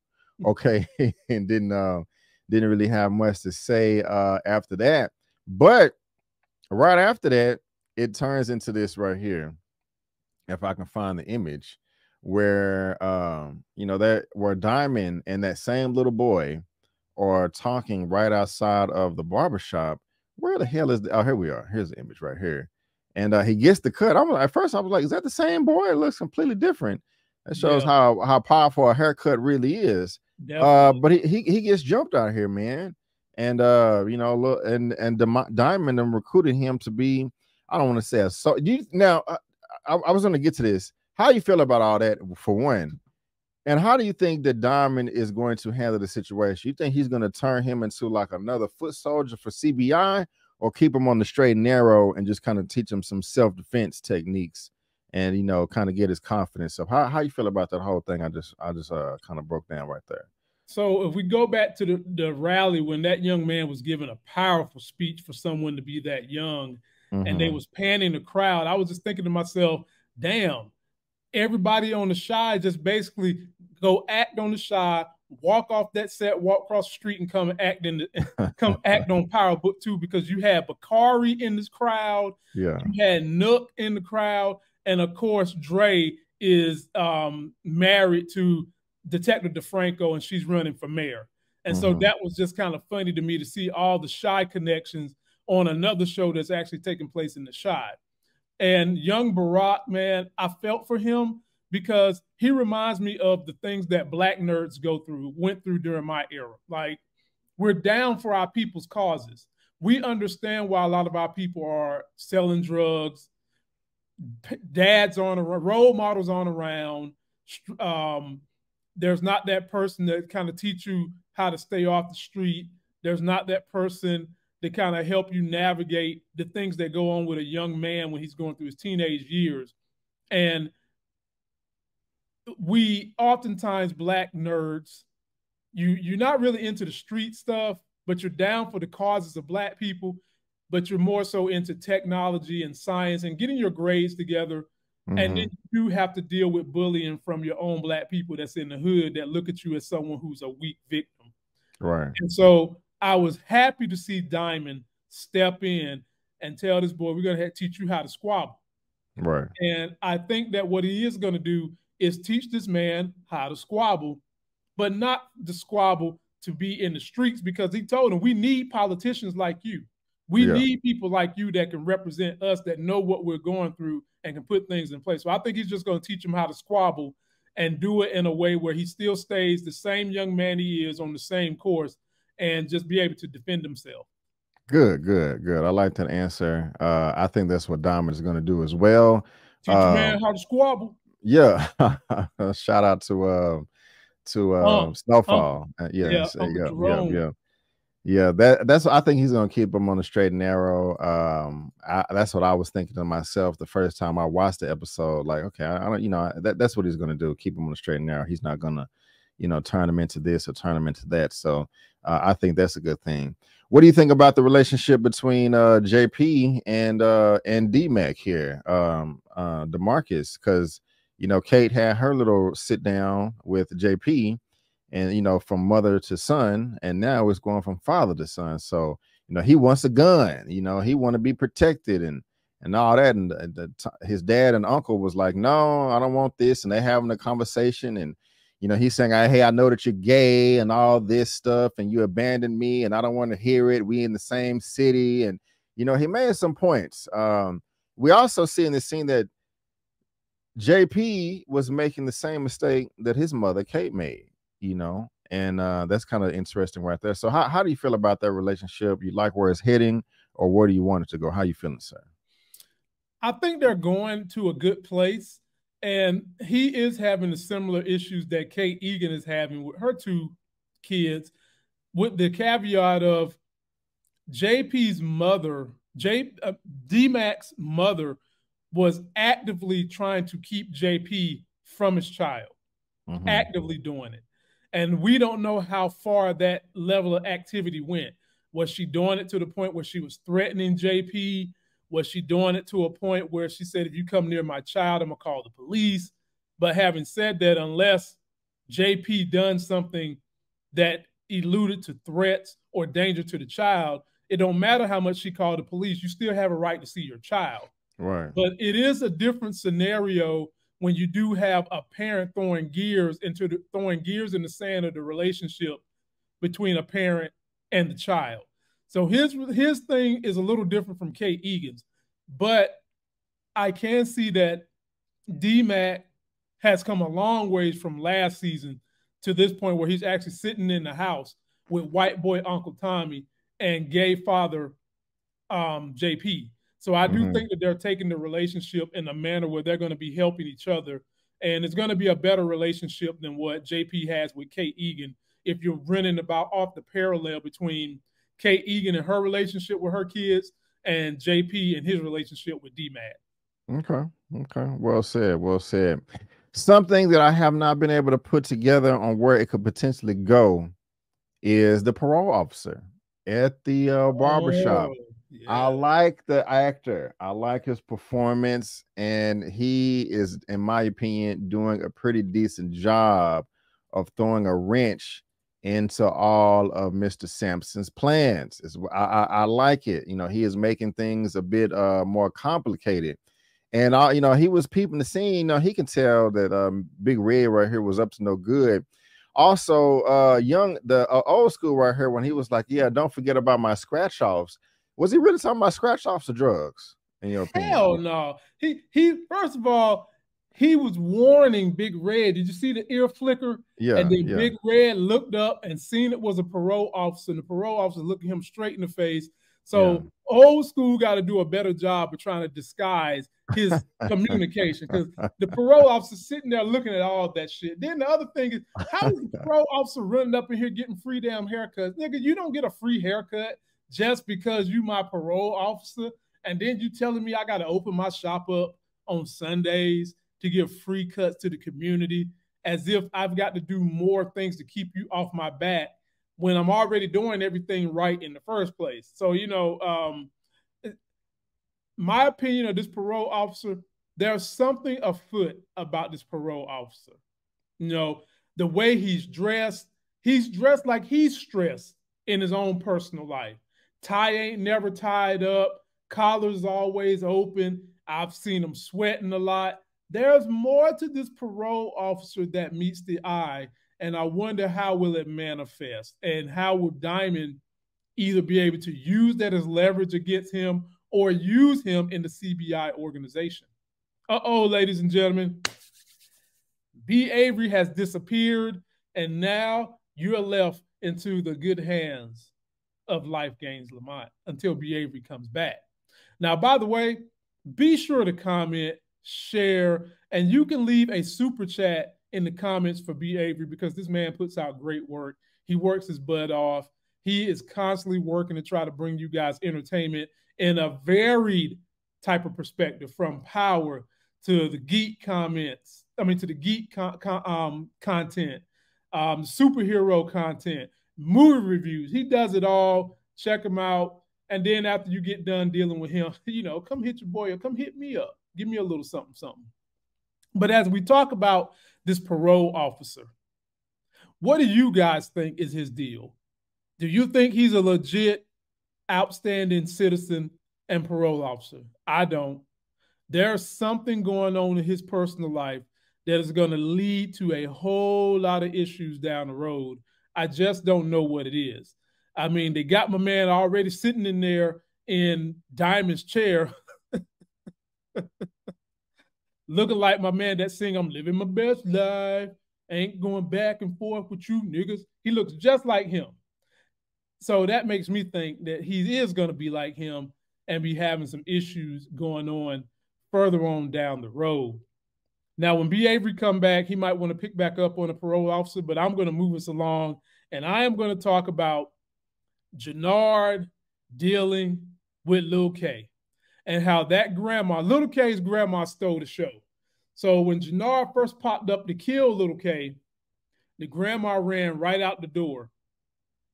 okay," and didn't really have much to say after that. But right after that, it turns into this right here. If I can find the image where you know, that where Diamond and that same little boy are talking right outside of the barbershop. Where the hell is oh, here we are. Here's the image right here. And he gets the cut. At first I was like, is that the same boy? It looks completely different. That shows Yeah, how powerful a haircut really is. definitely. But he gets jumped out here, man. And you know, look, and Diamond and recruited him to be, I don't want to say a so you now I was gonna get to this. How you feel about all that for one? And how do you think that Diamond is going to handle the situation? You think he's going to turn him into like another foot soldier for CBI, or keep him on the straight and narrow and just kind of teach him some self-defense techniques and, you know, kind of get his confidence up? How you feel about that whole thing? I just kind of broke down right there. So if we go back to the rally when that young man was giving a powerful speech for someone to be that young, and they was panning the crowd, I was just thinking to myself, damn, everybody on the Shy just basically go act on the Shy, walk off that set, walk across the street, and come act come act on Power Book 2, because you had Bakari in this crowd, Yeah. you had Nook in the crowd, and of course Dre is married to Detective DeFranco, and she's running for mayor. And so that was just kind of funny to me to see all the Shy connections on another show that's actually taking place in the Shy. And young Barack, man, I felt for him because he reminds me of the things that Black nerds went through during my era. Like, we're down for our people's causes. We understand why a lot of our people are selling drugs. Dads aren't around, role models aren't around. There's not that person that kind of teach you how to stay off the street. There's not that person that kind of help you navigate the things that go on with a young man when he's going through his teenage years. And we oftentimes, Black nerds, you're not really into the street stuff, but you're down for the causes of Black people, but you're more so into technology and science and getting your grades together. And then you have to deal with bullying from your own Black people that's in the hood that look at you as someone who's a weak victim. Right. And so I was happy to see Diamond step in and tell this boy, we're going to teach you how to squabble. Right. And I think that what he is going to do is teach this man how to squabble, but not the squabble to be in the streets, because he told him, we need politicians like you. We need people like you that can represent us, that know what we're going through and can put things in place. So I think he's just going to teach him how to squabble and do it in a way where he still stays the same young man he is on the same course and just be able to defend himself. Good. I like that answer. I think that's what Diamond is going to do as well. Teach a man how to squabble. Yeah. Shout out to Snowfall. Yes. Yeah. That's I think he's gonna keep him on the straight and narrow. That's what I was thinking to myself the first time I watched the episode. Like, okay, I don't, you know, that's what he's gonna do. Keep him on the straight and narrow. He's not gonna, you know, turn him into this or turn him into that. So I think that's a good thing. What do you think about the relationship between JP and D-Mac here, DeMarcus? Because you know, Kate had her little sit down with JP, and you know, from mother to son, and now it's going from father to son. So you know, he wants a gun. You know, he want to be protected and all that. And his dad and uncle was like, "No, I don't want this." And they having a conversation, and you know, he's saying, "Hey, I know that you're gay and all this stuff, and you abandoned me, and I don't want to hear it. We in the same city." And he made some points. We also see in the scene that JP was making the same mistake that his mother Kate made, and that's kind of interesting right there. So how do you feel about that relationship? You like where it's heading, or where do you want it to go? How you feeling, sir? I think they're going to a good place, and he is having the similar issues that Kate Egan is having with her two kids, with the caveat of JP's mother, D-Mac's mother, was actively trying to keep JP from his child, actively doing it. And we don't know how far that level of activity went. Was she doing it to the point where she was threatening JP? Was she doing it to a point where she said, if you come near my child, I'm going to call the police? But having said that, unless JP done something that alluded to threats or danger to the child, it don't matter how much she called the police. You still have a right to see your child. Right. But it is a different scenario when you do have a parent throwing gears in the sand of the relationship between a parent and the child. So his thing is a little different from Kate Egan's, but I can see that D-Mac has come a long ways from last season to this point where he's actually sitting in the house with white boy Uncle Tommy and gay father JP. So I do think that they're taking the relationship in a manner where they're going to be helping each other, and it's going to be a better relationship than what JP has with Kate Egan. If you're running off the parallel between Kate Egan and her relationship with her kids and JP and his relationship with D-Mac. Okay. Well said. Something that I have not been able to put together on where it could potentially go is the parole officer at the barbershop. Yeah. I like the actor. I like his performance, and he is, in my opinion, doing a pretty decent job of throwing a wrench into all of Mr. Sampson's plans. I like it. He is making things a bit more complicated. And he was peeping the scene. He can tell that Big Red right here was up to no good. Also, the old school right here, when he was like, "Yeah, don't forget about my scratch offs." Was he really talking about scratch offs or drugs? In your opinion? Hell no. He first of all, he was warning Big Red. Did you see the ear flicker? Yeah. And then Big Red looked up and seen it was a parole officer. And the parole officer looked at him straight in the face. So old school got to do a better job of trying to disguise his communication, because the parole officer sitting there looking at all that shit. Then the other thing is, how is the parole officer running up in here getting free damn haircuts? Nigga, you don't get a free haircut just because you my parole officer, and then you telling me I got to open my shop up on Sundays to give free cuts to the community, as if I've got to do more things to keep you off my back when I'm already doing everything right in the first place. So, my opinion of this parole officer, there's something afoot about this parole officer. The way he's dressed like he's stressed in his own personal life. Tie ain't never tied up. Collar's always open. I've seen him sweating a lot. There's more to this parole officer that meets the eye, and I wonder how will it manifest, and how will Diamond either be able to use that as leverage against him or use him in the CBI organization. Ladies and gentlemen, B. Avery has disappeared, and now you're left into the good hands of Life Gains Lamont until B. Avery comes back. Now, by the way, be sure to comment, share, and you can leave a super chat in the comments for B. Avery, because this man puts out great work. He works his butt off. He is constantly working to try to bring you guys entertainment in a varied type of perspective, from power to the geek comments. To the geek content, superhero content, movie reviews. He does it all. Check him out. And then after you get done dealing with him, come hit your boy or come hit me up. Give me a little something. But as we talk about this parole officer, what do you guys think is his deal? Do you think he's a legit, outstanding citizen and parole officer? I don't. There's something going on in his personal life that is going to lead to a whole lot of issues down the road. I just don't know what it is. They got my man already sitting in there in Diamond's chair, looking like my man that sing, I'm living my best life, ain't going back and forth with you niggas. He looks just like him. So that makes me think that he is going to be like him and be having some issues going on further on down the road. Now, when B. Avery come back, he might want to pick back up on a parole officer, but I'm going to move us along, and I am going to talk about Jannard dealing with Lil K and how that grandma, Lil K's grandma, stole the show. So when Jannard first popped up to kill Lil K, the grandma ran right out the door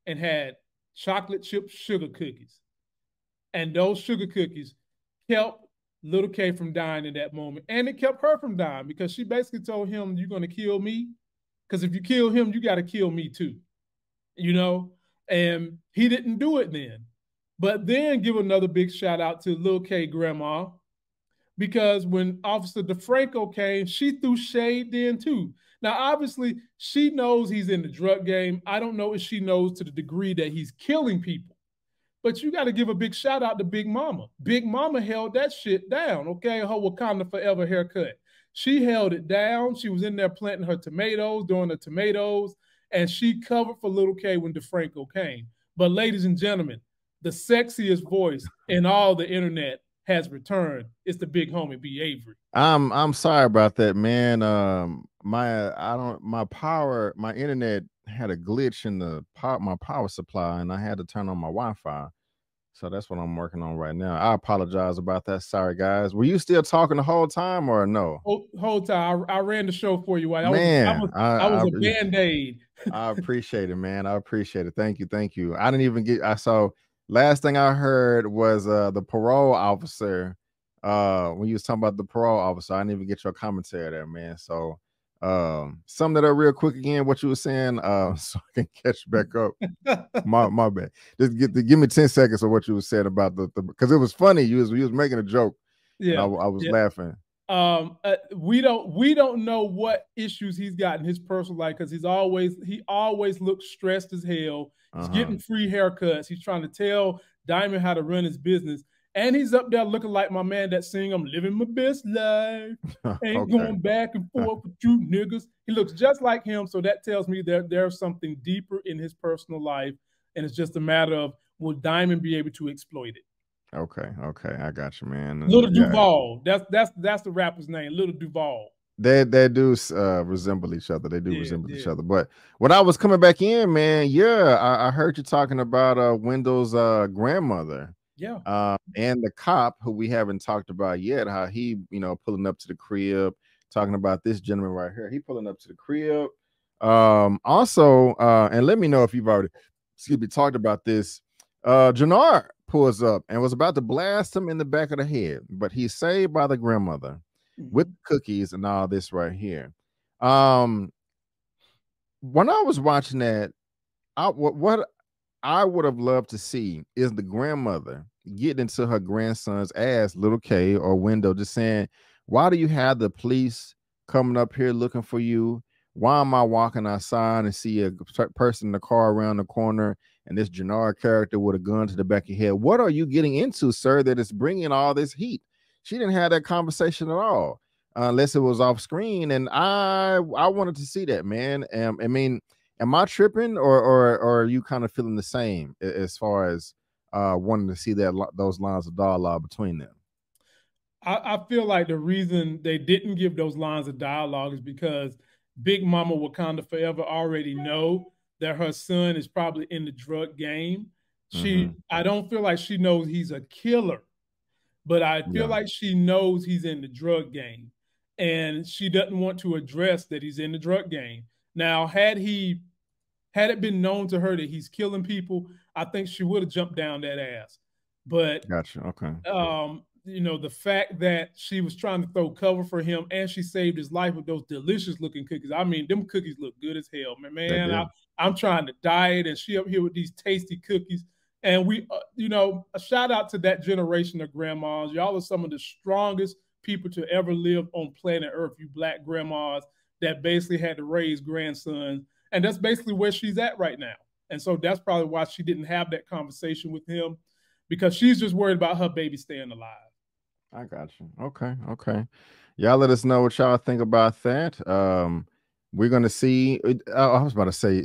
and had chocolate chip sugar cookies. And those sugar cookies kept Lil K from dying in that moment. And it kept her from dying because she basically told him, you're going to kill me? Because if you kill him, you got to kill me too. You know? And he didn't do it then. But then give another big shout out to Lil K grandma, because when Officer DeFranco came, she threw shade then too. Now, obviously, she knows he's in the drug game. I don't know if she knows to the degree that he's killing people. But you got to give a big shout out to Big Mama. Big Mama held that shit down, okay? Her Wakanda Forever haircut. She held it down. She was in there planting her tomatoes, doing the tomatoes, and she covered for Lil K when DeFranco came. But ladies and gentlemen, the sexiest voice in all the internet has returned. It's the big homie B. Avery. I'm sorry about that, man. My internet had a glitch in my power supply, and I had to turn on my Wi-Fi. So that's what I'm working on right now. I apologize about that. Sorry, guys. Were you still talking the whole time or no? Whole time. I ran the show for you. I was a Band-Aid. I appreciate it, man. I appreciate it. Thank you. Thank you. I didn't even get, last thing I heard was the parole officer. When you was talking about the parole officer, I didn't even get your commentary there, man. So sum that up real quick again, what you were saying, so I can catch back up. my bad. Just give me 10 seconds of what you were saying about the because it was funny. You was making a joke. Yeah, I was laughing. We don't know what issues he's got in his personal life, because he always looks stressed as hell. He's getting free haircuts. He's trying to tell Diamond how to run his business. And he's up there looking like my man that sing, I'm living my best life. Ain't going back and forth with you niggas. He looks just like him. So that tells me that there's something deeper in his personal life. And it's just a matter of, will Diamond be able to exploit it? Okay. I got you, man. Little Duval. That's the rapper's name, Little Duval. They do resemble each other. They do resemble each other. But when I was coming back in, man, I heard you talking about Wendell's grandmother. Yeah. And the cop who we haven't talked about yet, how he, pulling up to the crib, talking about this gentleman right here. He pulling up to the crib. Also, and let me know if you've already, talked about this. Jannard pulls up and was about to blast him in the back of the head, but he's saved by the grandmother with cookies and all this right here. When I was watching that, what I would have loved to see is the grandmother getting into her grandson's ass, Lil K or Wendell, just saying, why do you have the police coming up here looking for you? Why am I walking outside and see a person in the car around the corner and this Jannard character with a gun to the back of your head? What are you getting into, sir, that is bringing all this heat? She didn't have that conversation at all, unless it was off screen. And I wanted to see that, man. I mean, am I tripping, or are you kind of feeling the same as far as wanting to see those lines of dialogue between them? I feel like the reason they didn't give those lines of dialogue is because Big Mama Wakanda Forever already know that her son is probably in the drug game. I don't feel like she knows he's a killer, but I feel like she knows he's in the drug game, and she doesn't want to address that he's in the drug game. Now, had it been known to her that he's killing people, I think she would have jumped down that ass. But gotcha. Okay. The fact that she was trying to throw cover for him and she saved his life with those delicious looking cookies. I mean, them cookies look good as hell, man. I'm trying to diet, and she up here with these tasty cookies. And we, a shout out to that generation of grandmas. Y'all are some of the strongest people to ever live on planet Earth. You Black grandmas that basically had to raise grandsons. And that's basically where she's at right now. And so that's probably why she didn't have that conversation with him. because she's just worried about her baby staying alive. I got you. Okay, okay. Y'all let us know what y'all think about that. We're gonna see. I was about to say,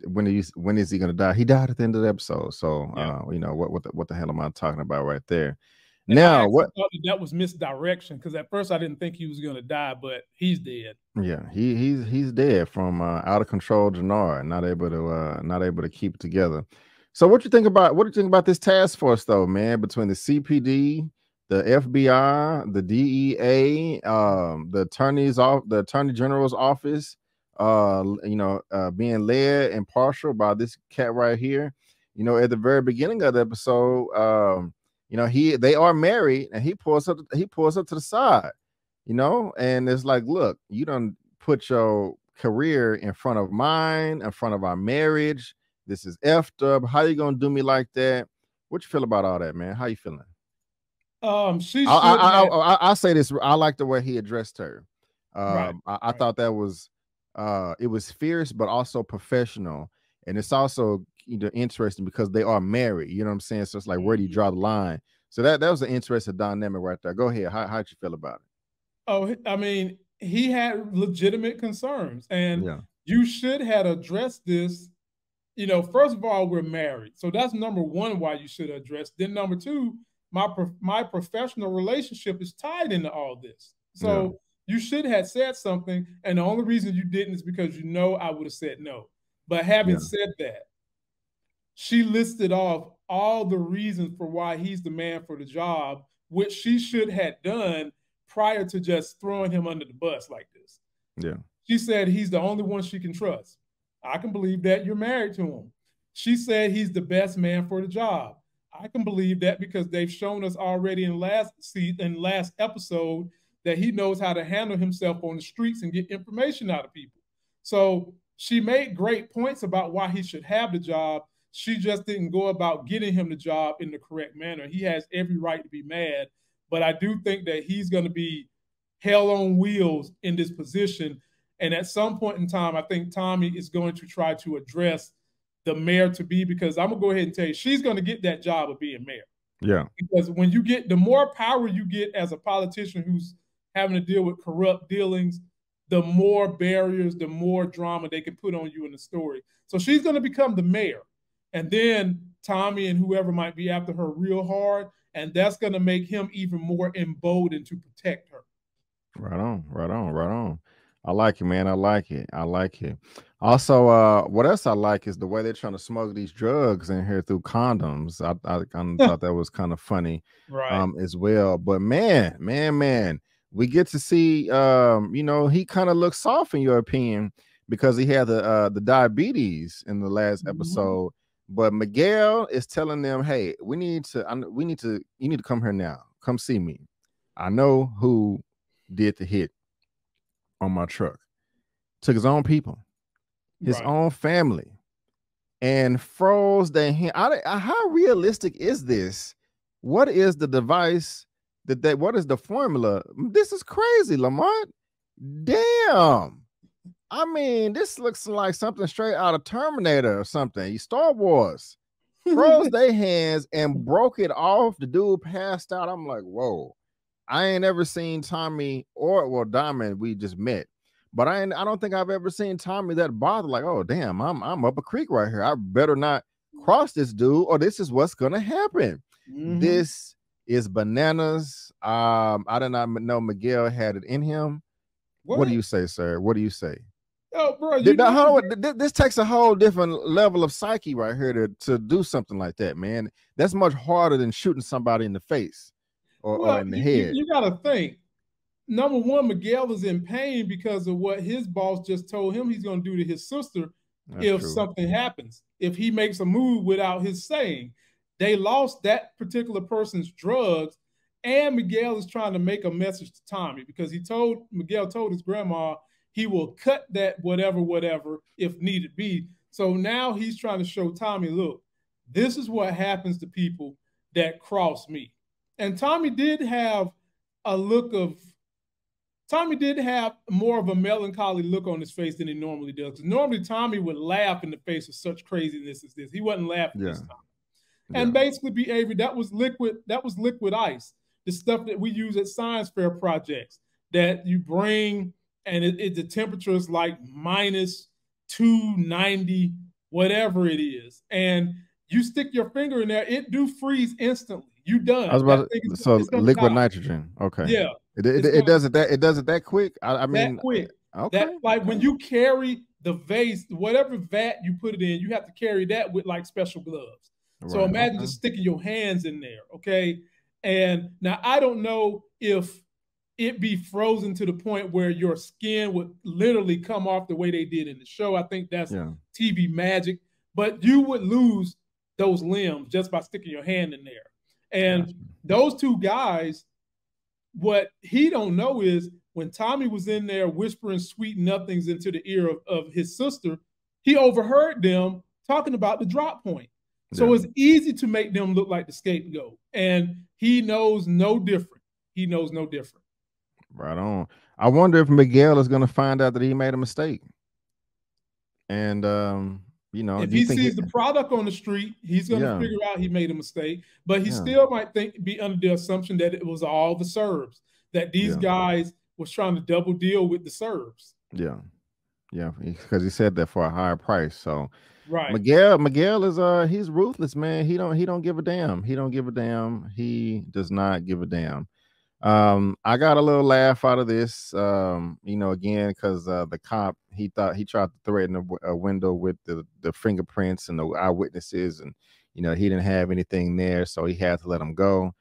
when is he gonna die? He died at the end of the episode. So you know what the hell am I talking about right there? And now I what? thought that was misdirection, because at first I didn't think he was gonna die, but he's dead. Yeah, he's dead from out of control Jannar, not able to keep it together. So what do you think about this task force though, man? Between the CPD, the FBI, the DEA, the Attorney General's office, being led and partial by this cat right here. You know, at the very beginning of the episode, they are married, and he pulls up to the side, and it's like, look, you don't put your career in front of mine, in front of our marriage. This is effed up. How you gonna do me like that? What you feel about all that, man? How you feeling? I'll say this. I like the way he addressed her. I thought that was it was fierce, but also professional, and it's also interesting because they are married. You know what I'm saying? So it's like, where do you draw the line? So that was an interesting dynamic right there. Go ahead. How'd you feel about it? Oh, I mean, he had legitimate concerns, and you should have addressed this. First of all, we're married, so that's number one. Why you should address. Then number two, my professional relationship is tied into all this. So you should have said something, and the only reason you didn't is because I would have said no. But having said that, she listed off all the reasons for why he's the man for the job, which she should have done prior to just throwing him under the bus like this. Yeah. She said he's the only one she can trust. I can believe that. You're married to him. She said he's the best man for the job. I can believe that because they've shown us already in last episode that he knows how to handle himself on the streets and get information out of people. So she made great points about why he should have the job. She just didn't go about getting him the job in the correct manner. He has every right to be mad, but I do think that he's going to be hell on wheels in this position. And at some point in time, I think Tommy is going to try to address the mayor-to-be, because I'm going to go ahead and tell you, she's going to get that job of being mayor. Yeah. Because when you get, the more power you get as a politician who's having to deal with corrupt dealings, the more barriers, the more drama they can put on you in the story. So she's going to become the mayor. And then Tommy and whoever might be after her real hard, and that's going to make him even more emboldened to protect her. Right on, right on, right on. I like it, man. I like it. I like it. Also, what else I like is the way they're trying to smuggle these drugs in here through condoms. I kind of thought that was kind of funny, as well. But man, we get to see, he kind of looks soft in your opinion because he had the diabetes in the last episode. But Miguel is telling them, hey, you need to come here now. Come see me. I know who did the hit on my truck. Took his own people, his own family, and froze their hand. How realistic is this? What is the device what is the formula? This is crazy, Lamont. Damn. I mean, this looks like something straight out of Terminator or something. Star Wars. Froze their hands and broke it off. The dude passed out. I'm like, whoa. I ain't ever seen Tommy Diamond. We just met, but I don't think I've ever seen Tommy that bothered. Like, oh damn, I'm up a creek right here. I better not cross this dude, or this is what's gonna happen. This is bananas. I did not know Miguel had it in him. What do you say, sir? What do you say? Oh, bro, this takes a whole different level of psyche right here to do something like that, man. That's much harder than shooting somebody in the face. Or in the head. You got to think. Number one, Miguel is in pain because of what his boss just told him he's going to do to his sister. If something happens, if he makes a move without his saying. They lost that particular person's drugs, and Miguel is trying to make a message to Tommy because Miguel told his grandma he will cut that whatever if needed be. So now he's trying to show Tommy, look, this is what happens to people that cross me. And Tommy did have more of a melancholy look on his face than he normally does. Normally, Tommy would laugh in the face of such craziness as this. He wasn't laughing this time. and basically be Avery. That was liquid ice. The stuff that we use at science fair projects that you bring, and the temperature is like minus 290, whatever it is, and you stick your finger in there, it do freeze instantly. You done. I was about to, so liquid nitrogen. Okay. Yeah. It does it that quick. I mean, that quick. Okay. That, like, when you carry the vase, whatever vat you put it in, you have to carry that with like special gloves. Right. So imagine just sticking your hands in there. Okay. And now I don't know if it be frozen to the point where your skin would literally come off the way they did in the show. I think that's TV magic, but you would lose those limbs just by sticking your hand in there. And those two guys, what he don't know is when Tommy was in there whispering sweet nothings into the ear of his sister, he overheard them talking about the drop point. So it's easy to make them look like the scapegoat. And he knows no different. He knows no different. Right on. I wonder if Miguel is going to find out that he made a mistake. And, you know, if he sees the product on the street, he's going to figure out he made a mistake. But he still might be under the assumption that it was all the Serbs, that these guys was trying to double deal with the Serbs. Yeah, because he said that for a higher price. So right, Miguel is he's ruthless, man. He don't give a damn. He don't give a damn. He does not give a damn. I got a little laugh out of this, you know, again, because the cop, he tried to threaten a window with the fingerprints and the eyewitnesses, and you know, he didn't have anything there, so he had to let him go.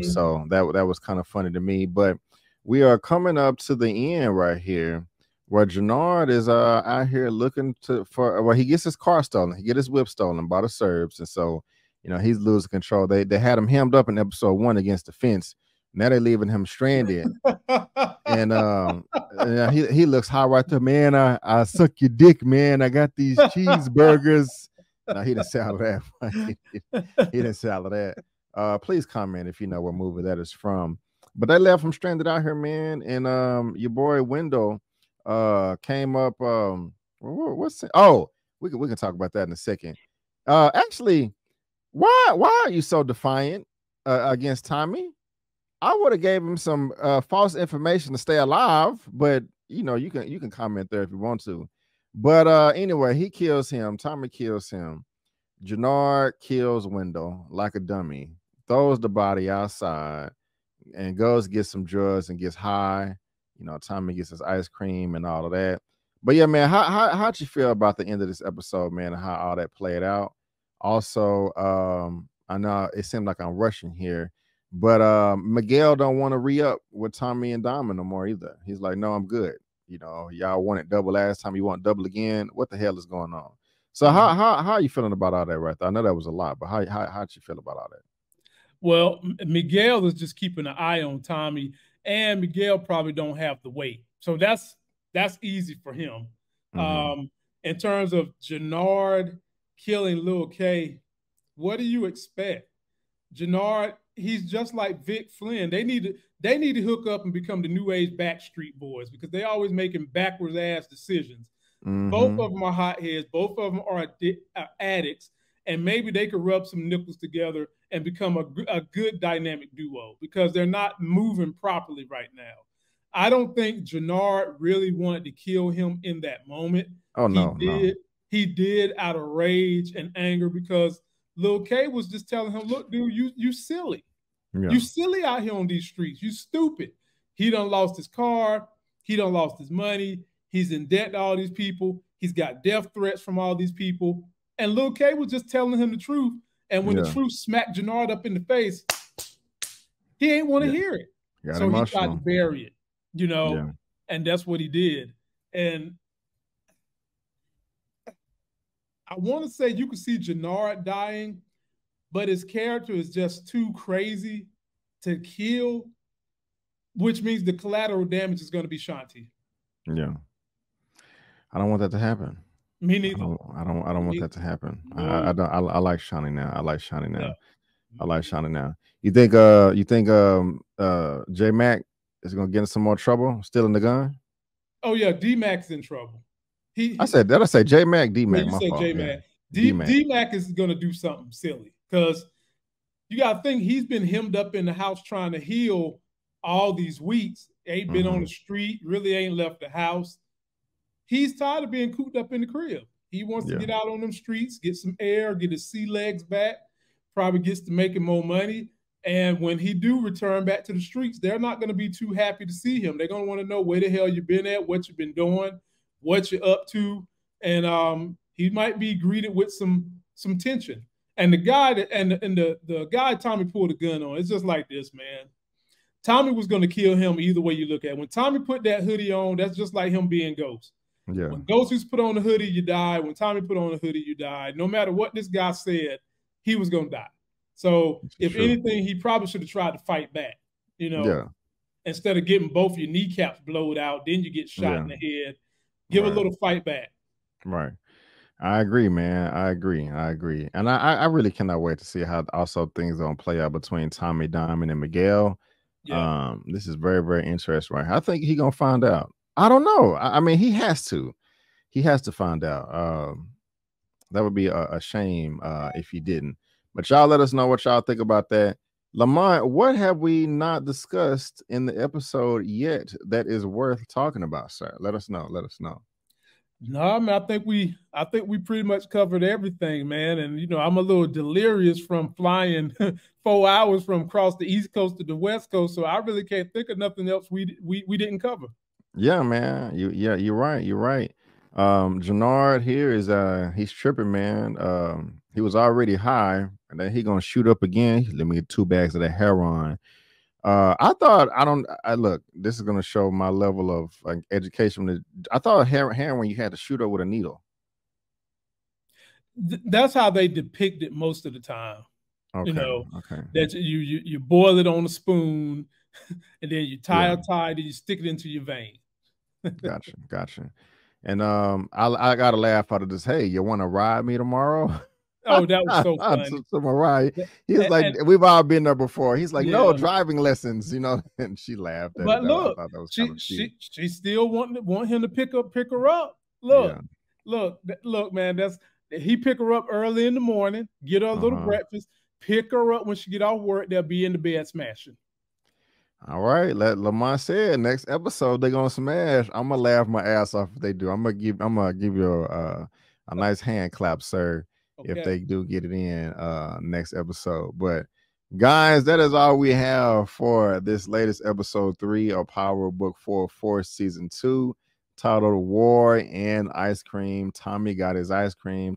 So that was kind of funny to me. But we are coming up to the end right here, where Jannard is out here looking for he gets his car stolen, he get his whip stolen by the Serbs, and so you know he's losing control. They had him hemmed up in episode 1 against the fence. Now they're leaving him stranded, and he looks hot right there, man. I suck your dick, man. I got these cheeseburgers. No, he didn't say all of that. He didn't say all of that. Please comment if you know what movie that is from. But they left him stranded out here, man. And your boy Wendell came up. What's it? Oh, we can talk about that in a second. Actually, why are you so defiant against Tommy? I would have gave him some false information to stay alive, but you know, you can comment there if you want to. But anyway, he kills him. Tommy kills him. Jannard kills Wendell like a dummy, throws the body outside, and goes get some drugs and gets high. You know, Tommy gets his ice cream and all of that. But yeah, man, how'd you feel about the end of this episode, man, and how all that played out? Also, I know it seemed like I'm rushing here, but Miguel don't want to re-up with Tommy and Dama no more either. He's like, no, I'm good. You know, y'all wanted double last time, you want double again. What the hell is going on? So how are you feeling about all that right there? I know that was a lot, but how'd you feel about all that? Well, Miguel is just keeping an eye on Tommy, and Miguel probably don't have the weight. So that's easy for him. In terms of Jannard killing Lil K, what do you expect? Jannard, he's just like Vic Flynn. They need to hook up and become the new age Backstreet Boys, because they always making backwards ass decisions. Both of them are hotheads. Both of them are addicts, and maybe they could rub some nickels together and become a good dynamic duo, because they're not moving properly right now. I don't think Jannard really wanted to kill him in that moment. Oh, no. He did out of rage and anger, because Lil K was just telling him, look, dude, you silly. Yeah. You silly out here on these streets. You stupid. He done lost his car. He done lost his money. He's in debt to all these people. He's got death threats from all these people. And Lil K was just telling him the truth. And when the truth smacked Jannard up in the face, he ain't want to hear it. So he tried to bury it, you know, and that's what he did. And I want to say you could see Jannard dying, but his character is just too crazy to kill, which means the collateral damage is going to be Shanti. Yeah. I don't want that to happen. Me neither. I don't want that to happen. No. I like Shani now. I like Shani now. Yeah. I like Shani now. You think J Mac is gonna get in some more trouble stealing the gun? Oh yeah, D Mac's in trouble. I said J Mac, D Mac. You said J Mac. D Mac is gonna do something silly, because you got to think he's been hemmed up in the house trying to heal all these weeks. Ain't been on the street, really ain't left the house. He's tired of being cooped up in the crib. He wants to get out on them streets, get some air, get his sea legs back, probably gets to making more money. And when he do return back to the streets, they're not going to be too happy to see him. They're going to want to know where the hell you've been at, what you've been doing, what you're up to. And he might be greeted with some tension. And the guy the guy Tommy pulled a gun on, it's just like this, man. Tommy was going to kill him either way you look at it. When Tommy put that hoodie on, that's just like him being Ghost. Yeah. When Ghost used to put on the hoodie, you die. When Tommy put on the hoodie, you died. No matter what this guy said, he was going to die. So if anything, he probably should have tried to fight back, you know, instead of getting both your kneecaps blowed out, then you get shot in the head. Give a little fight back. Right. I agree, man. I agree. And I really cannot wait to see how also things going to play out between Tommy Diamond and Miguel. Yeah. This is very, very interesting, right? I think he's going to find out. I don't know. I mean, he has to. He has to find out. That would be a shame if he didn't. But y'all let us know what y'all think about that. Lamont, what have we not discussed in the episode yet that is worth talking about, sir? Let us know. Let us know. No, I mean, I think we pretty much covered everything, man. And you know, I'm a little delirious from flying 4 hours from across the East Coast to the West Coast, so I really can't think of nothing else we didn't cover. Yeah, man. You're right. You're right. Jannard here is he's tripping, man. He was already high, and then he gonna shoot up again. Let me get 2 bags of that heroin. Look, this is gonna show my level of education. I thought heroin you had to shoot up with a needle. That's how they depict it most of the time. Okay, you know, that you boil it on a spoon, and then you tie and you stick it into your vein. Gotcha. And I got to laugh out of this. Hey, you want to ride me tomorrow? Oh, that was so funny. To Mariah. He's like, we've all been there before. He's like, no driving lessons, you know. And she laughed at but it. Look, she still want him to pick her up. Look, man. He pick her up early in the morning, get her a little breakfast, pick her up when she get off work. They'll be in the bed smashing. All right, let Lamont say it. Next episode they're gonna smash. I'm gonna laugh my ass off if they do. I'm gonna give you a nice hand clap, sir, if they do get it in next episode. But guys, that is all we have for this latest episode 3 of Power Book 4 Season 2, titled War and Ice Cream. Tommy got his ice cream.